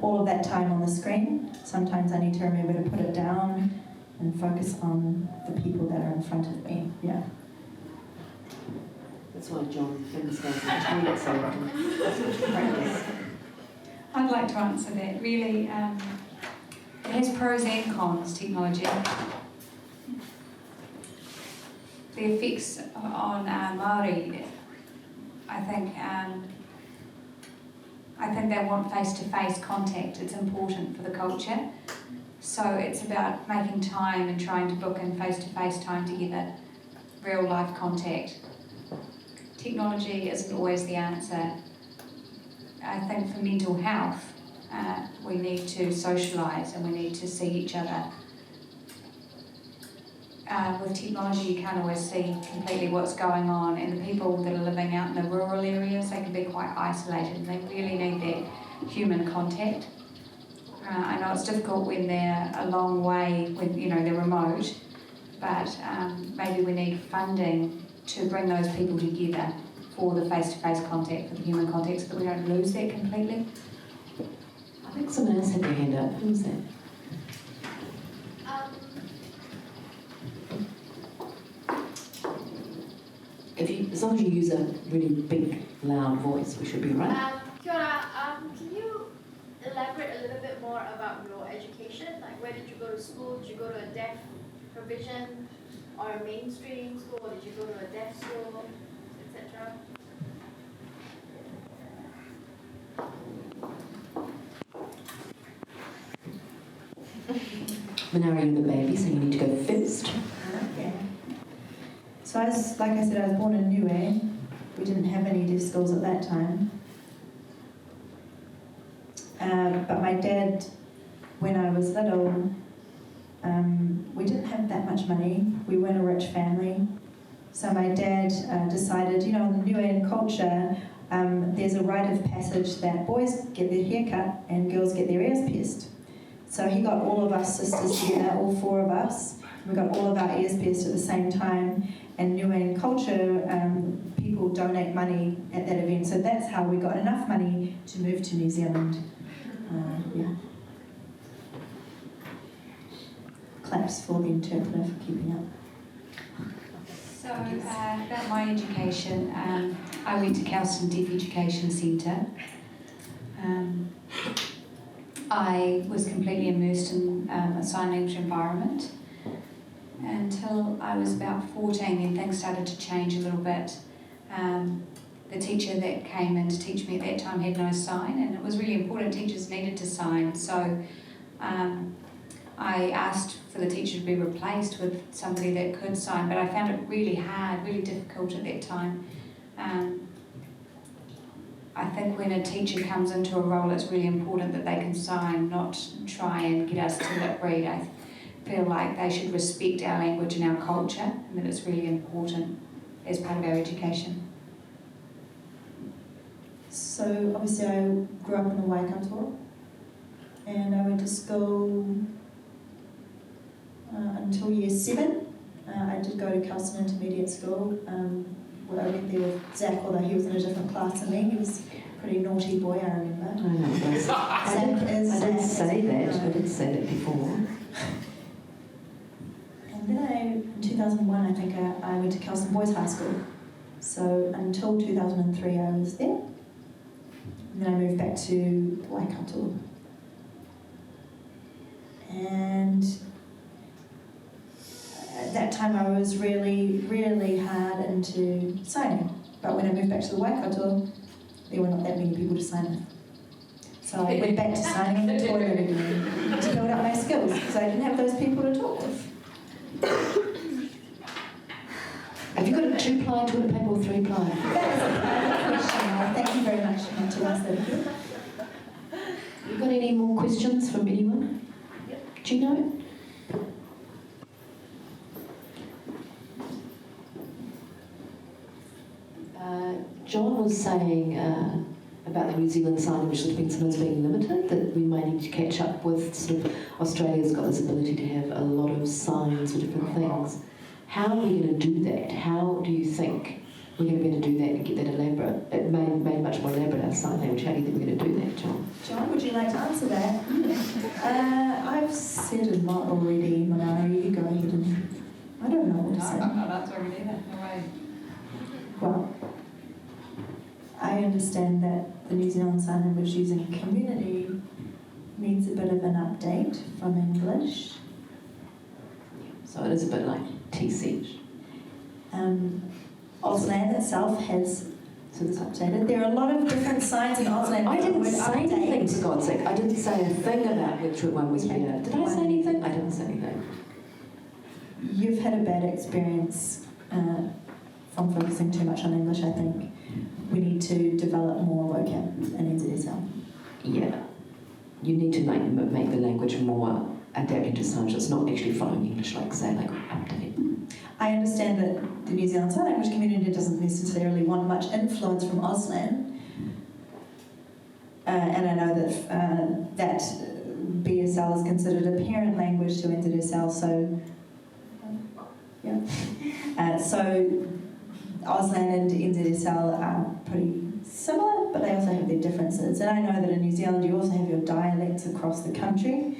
all of that time on the screen. Sometimes I need to remember to put it down and focus on the people that are in front of me. Yeah. That's why John understands the toilet so often. I'd like to answer that. Really, it has pros and cons, technology. The effects on Māori, I think they want face-to-face contact. It's important for the culture. So it's about making time and trying to book in face-to-face time together, real-life contact. Technology isn't always the answer. I think for mental health, we need to socialise and we need to see each other. With technology, you can't always see completely what's going on, and the people that are living out in the rural areas, they can be quite isolated, and they really need that human contact. I know it's difficult when they're a long way, when they're remote, but maybe we need funding to bring those people together for the face-to-face contact, for the human contact, so that we don't lose that completely. I think someone else had their hand up. Who was that? As long as you use a really big, loud voice, we should be right. Kia ora, can you elaborate a little bit more about your education? Like, where did you go to school? Did you go to a deaf provision or a mainstream school? Or did you go to a deaf school, etc.? Manara, you're the baby, so you need to go first. Okay. So like I said, I was born in Niue. We didn't have any deaf schools at that time. But my dad, when I was little, we didn't have that much money. We weren't a rich family. So my dad decided, in the Niuean culture, there's a rite of passage that boys get their hair cut and girls get their ears pierced. So he got all of us sisters together, all four of us. We got all of our ears pierced at the same time. And Niuean culture, people donate money at that event. So that's how we got enough money to move to New Zealand. Claps for the interpreter for keeping up. So, about my education, I went to Kelston Deaf Education Centre. I was completely immersed in a sign language environment until I was about 14, and things started to change a little bit. The teacher that came in to teach me at that time had no sign, and it was really important. Teachers needed to sign, so I asked for the teacher to be replaced with somebody that could sign, but I found it really hard, really difficult at that time. I think when a teacher comes into a role, it's really important that they can sign, not try and get us to lip read. I feel like they should respect our language and our culture, and that it's really important as part of our education. So obviously I grew up in the Waikato, and I went to school until year 7. I did go to Kelston Intermediate School. I went there with Zach, although he was in a different class than me. He was a pretty naughty boy, I remember. I know. I did say that before. And then in 2001, I think I went to Kelston Boys High School. So until 2003, I was there. And then I moved back to Waikato. And at that time I was really, really hard into signing. But when I moved back to the Waikato, there were not that many people to sign with. So I went back to signing in the toilet again to build up my skills, because I didn't have those people to talk with. Have you got a 2-ply, toilet paper, or 3-ply? That is a private question. Thank you very much not to ask that again. You got any more questions from anyone? Do you know? John was saying about the New Zealand sign language sort of being sometimes being limited, that we may need to catch up with sort of Australia's got this ability to have a lot of signs for different things. How are we going to do that? How do you think we're going to be able to do that and get that elaborate? It made much more elaborate our sign language. How do you think we're going to do that, John? John, would you like to answer that? I've said a lot already, Manari. You go ahead and... I don't know what to say. I'm not answering either. No way. Well, I understand that the New Zealand Sign Language using community needs a bit of an update from English. So it is a bit like TC. Auslan itself has sort of updated. There are a lot of different signs in Auslan. I didn't that say would anything, update. for God's sake. I didn't say a thing about which one was better. Did I say anything? I didn't say anything. You've had a bad experience from focusing too much on English, I think. We need to develop more vocab in NZSL. Yeah. You need to make the language more adapted to sign. It's not actually following English, like say, like update. I understand that the New Zealand Sign Language community doesn't necessarily want much influence from Auslan. And I know that that BSL is considered a parent language to NZSL, so yeah. So Auslan and NZSL are pretty similar, but they also have their differences. And I know that in New Zealand you also have your dialects across the country.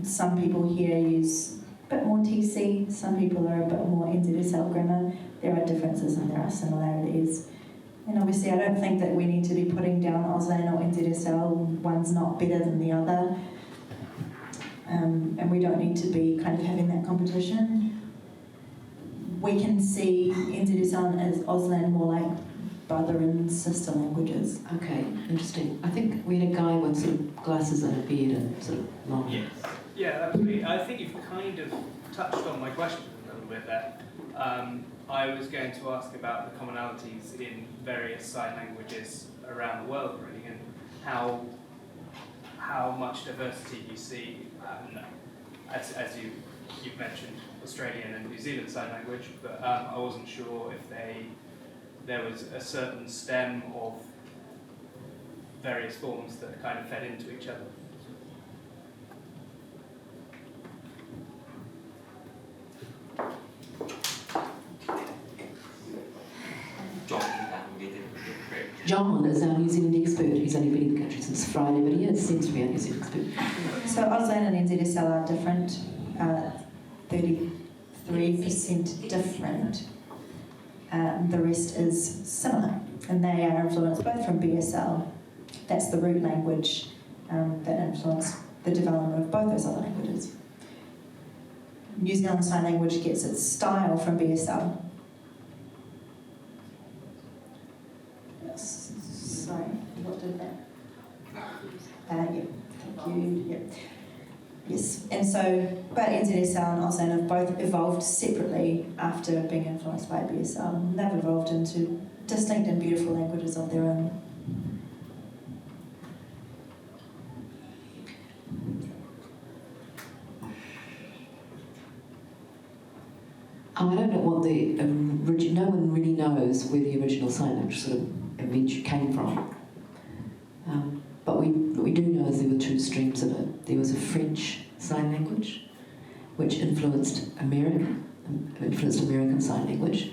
Some people here use a bit more TC, some people are a bit more NZSL grammar. There are differences and there are similarities. And obviously I don't think that we need to be putting down Auslan or NZSL, one's not better than the other. And we don't need to be kind of having that competition. We can see NZSL as Auslan more like brother and sister languages. Okay, interesting. I think we had a guy with sort of glasses and a beard and sort of long. Yes. Yeah, absolutely. I think you've kind of touched on my question a little bit there. I was going to ask about the commonalities in various sign languages around the world, really, and how much diversity you see. As you've mentioned, Australian and New Zealand Sign Language, but I wasn't sure if there was a certain stem of various forms that kind of fed into each other. John is our New Zealand expert. He's only been in the country since Friday, but he seems to be our New Zealand expert. So Auslan and NZSL are different, 33% different. The rest is similar, and they are influenced both from BSL. That's the root language that influenced the development of both those other languages. New Zealand Sign Language gets its style from BSL. Sorry, what did that? Yeah, thank you. Yeah. Yes, and so, but NZSL and Auslan have both evolved separately after being influenced by BSL. They've evolved into distinct and beautiful languages of their own. I don't know what the no one really knows where the original sign language sort of eventually came from. But what we do know is there were two streams of it. There was a French sign language, which influenced American Sign Language,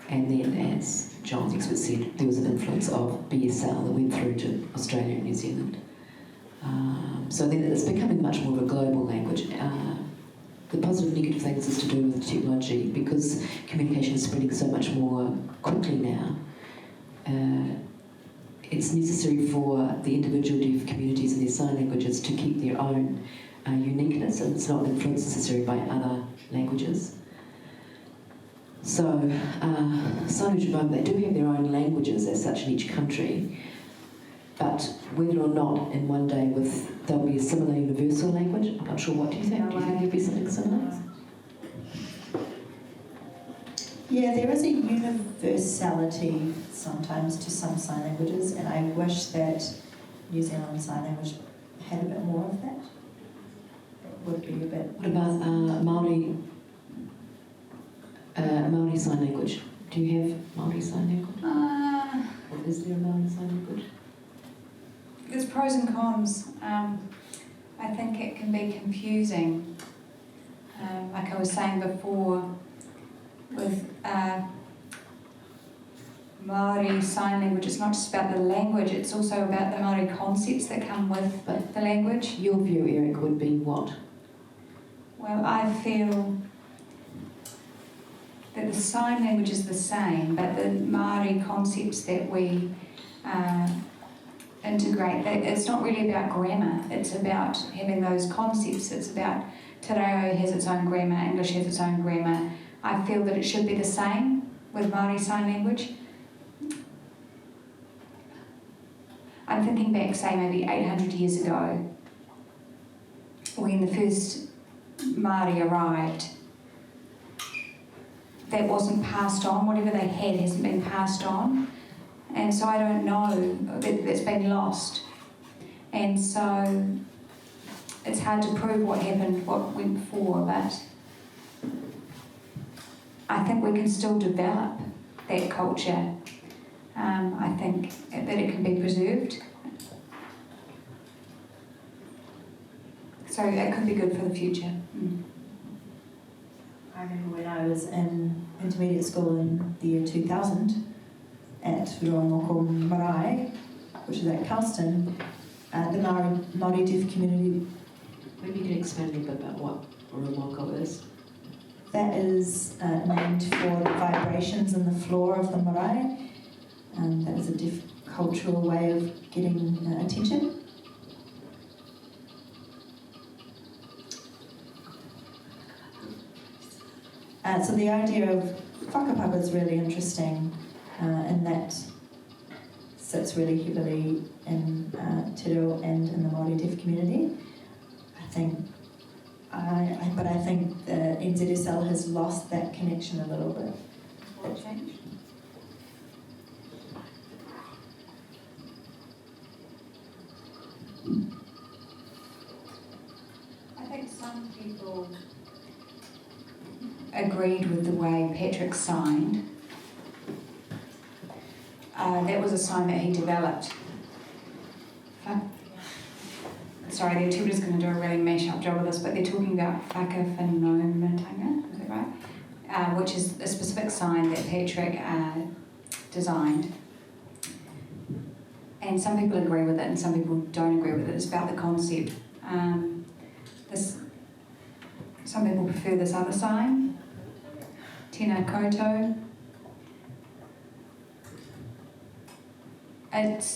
and then, as John's expert said, there was an influence of BSL that went through to Australia and New Zealand. So then it's becoming much more of a global language. The positive and negative things is to do with technology, because communication is spreading so much more quickly now. It's necessary for the individual deaf communities and their sign languages to keep their own uniqueness, and it's not influenced necessarily by other languages. So, signage at the moment, they do have their own languages as such in each country, but whether or not in one day there'll be a similar universal language, I'm not sure. What do you think? Do you think there'll be something similar? Yeah, there is a universality sometimes to some sign languages, and I wish that New Zealand Sign Language had a bit more of that. would be a bit. What about Māori Sign Language? Do you have Māori Sign Language? Or is there a Māori Sign Language? There's pros and cons. I think it can be confusing. Like I was saying before, with Māori Sign Language, it's not just about the language, it's also about the Māori concepts that come with the language. Your view, Eric, would be what? Well, I feel that the sign language is the same, but the Māori concepts that we integrate, it's not really about grammar, it's about having those concepts. It's about Te Reo has its own grammar, English has its own grammar. I feel that it should be the same with Māori Sign Language. I'm thinking back, say, maybe 800 years ago, when the first Māori arrived. That wasn't passed on, whatever they had hasn't been passed on. And so I don't know, that's been lost. And so it's hard to prove what happened, what went before, but I think we can still develop that culture. I think that it can be preserved. So it could be good for the future. I remember when I was in intermediate school in the year 2000 at Ruamoko Marae, which is at Carlston, the Māori deaf community. Maybe you can explain a little bit about what Ruamoko is. That is named for the vibrations in the floor of the marae. That is a deaf cultural way of getting attention. So the idea of whakapapa is really interesting, and that sits really heavily in Te Reo and in the Māori deaf community. I think the NZSL has lost that connection a little bit. What changed? I think some people agreed with the way Patrick signed. That was a sign that he developed. Sorry, the interpreter's going to do a really mash-up job of this, but they're talking about whakawhanomatanga, is that right? Which is a specific sign that Patrick designed. And some people agree with it and some people don't agree with it. It's about the concept. Some people prefer this other sign, Tēnā koutou.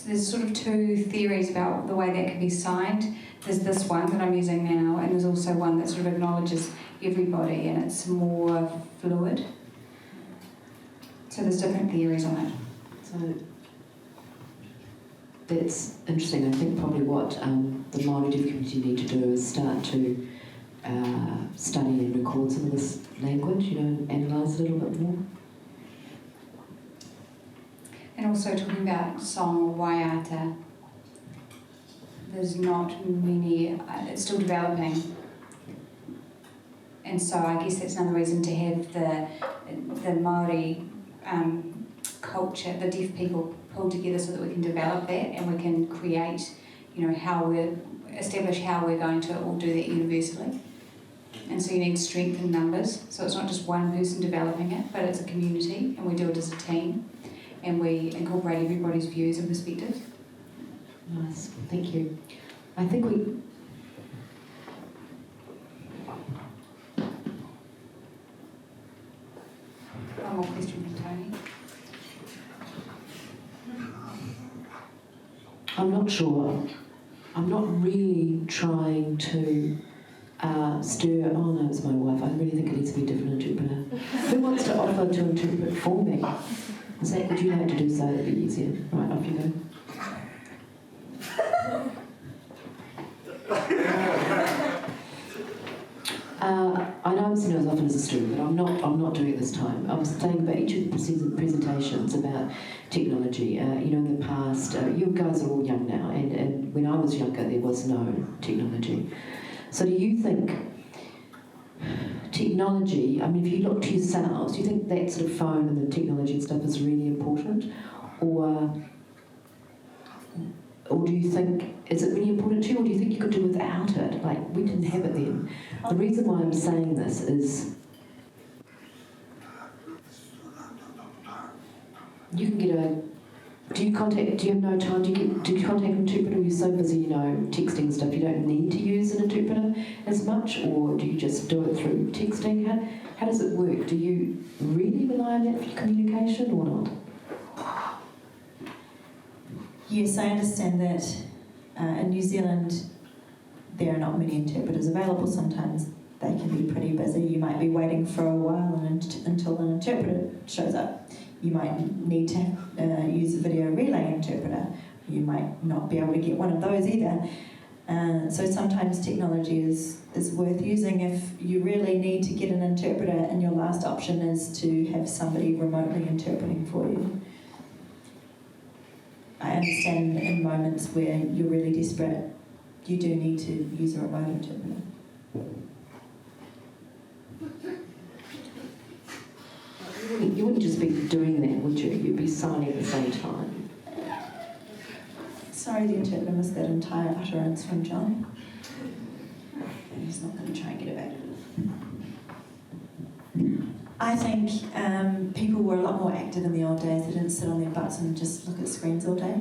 There's sort of two theories about the way that can be signed. There's this one that I'm using now, and there's also one that sort of acknowledges everybody, and it's more fluid. So there's different theories on it. So that's interesting. I think probably what the Māori deaf community need to do is start to study and record some of this language, analyse it a little bit more. And also talking about song or waiata, there's not many, it's still developing. And so I guess that's another reason to have the Māori culture, the deaf people pulled together so that we can develop that and we can create, establish how we're going to all do that universally. And so you need strength in numbers. So it's not just one person developing it, but it's a community and we do it as a team. And we incorporate everybody's views and perspectives. Nice, thank you. I think we... One more question from Tony. I'm not sure. I'm not really trying to stir... Oh no, it's my wife. I really think it needs to be a different interpreter. Who wants to offer to interpret for me? Zach, would you like to do so? That'd be easier. Right, off you go. I know I'm seen as often as a student, but I'm not doing it this time. I was saying about each of the presentations about technology. In the past, you guys are all young now, and when I was younger, there was no technology. So do you think technology, I mean, if you look to yourselves, do you think that sort of phone and the technology and stuff is really important? Or do you think, is it really important to you, or do you think you could do without it? Like, we didn't have it then. The reason why I'm saying this is you can get do you have no time, do you contact an interpreter, or you're so busy, texting stuff, you don't need to use an interpreter as much, or do you just do it through texting? How does it work? Do you really rely on that for communication or not? Yes, I understand that in New Zealand there are not many interpreters available. Sometimes they can be pretty busy. You might be waiting for a while until an interpreter shows up. You might need to use a video relay interpreter. You might not be able to get one of those either. So sometimes technology is worth using if you really need to get an interpreter and your last option is to have somebody remotely interpreting for you. I understand in moments where you're really desperate, you do need to use a remote interpreter. You wouldn't just be doing that, would you? You'd be signing at the same time. Sorry, the interpreter missed that entire utterance from John. He's not going to try and get it back. I think people were a lot more active in the old days. They didn't sit on their butts and just look at screens all day.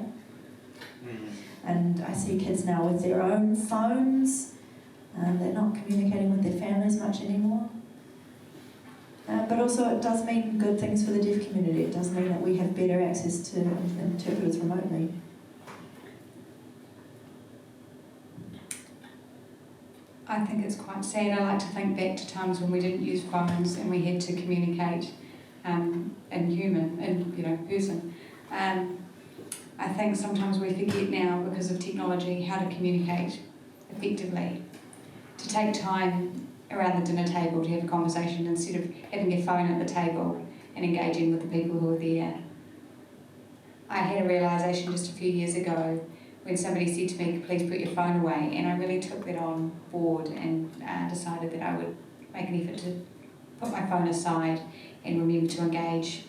And I see kids now with their own phones. They're not communicating with their families much anymore. But also it does mean good things for the deaf community. It does mean that we have better access to interpreters remotely. I think it's quite sad. I like to think back to times when we didn't use phones and we had to communicate in person. I think sometimes we forget now, because of technology, how to communicate effectively. To take time around the dinner table to have a conversation instead of having your phone at the table and engaging with the people who are there. I had a realisation just a few years ago when somebody said to me, please put your phone away, and I really took that on board and decided that I would make an effort to put my phone aside and remember to engage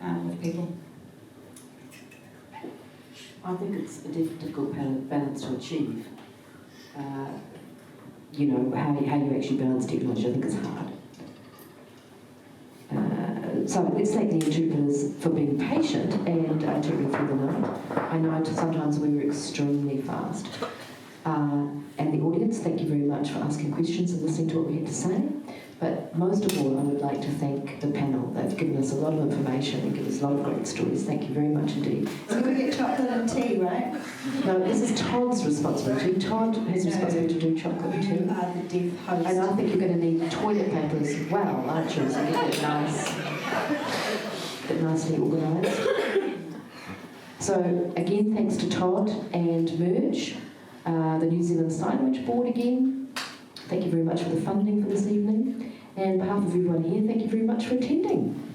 with people. I think it's a difficult balance to achieve. How you actually balance technology, I think is hard. So let's thank the interpreters for being patient and interpreting through the night. I know sometimes we were extremely fast. And the audience, thank you very much for asking questions and listening to what we had to say. But most of all, I would like to thank the panel. They've given us a lot of information and given us a lot of great stories. Thank you very much indeed. So we get chocolate and tea, right? No, this is Todd's responsibility. Todd has responsibility to do chocolate and tea. You are the deaf host. And I think you're going to need toilet paper as well, aren't you? So get that nicely organised. So again, thanks to Todd and Merge, the New Zealand Sign Language Board again. Thank you very much for the funding for this evening. And on behalf of everyone here, thank you very much for attending.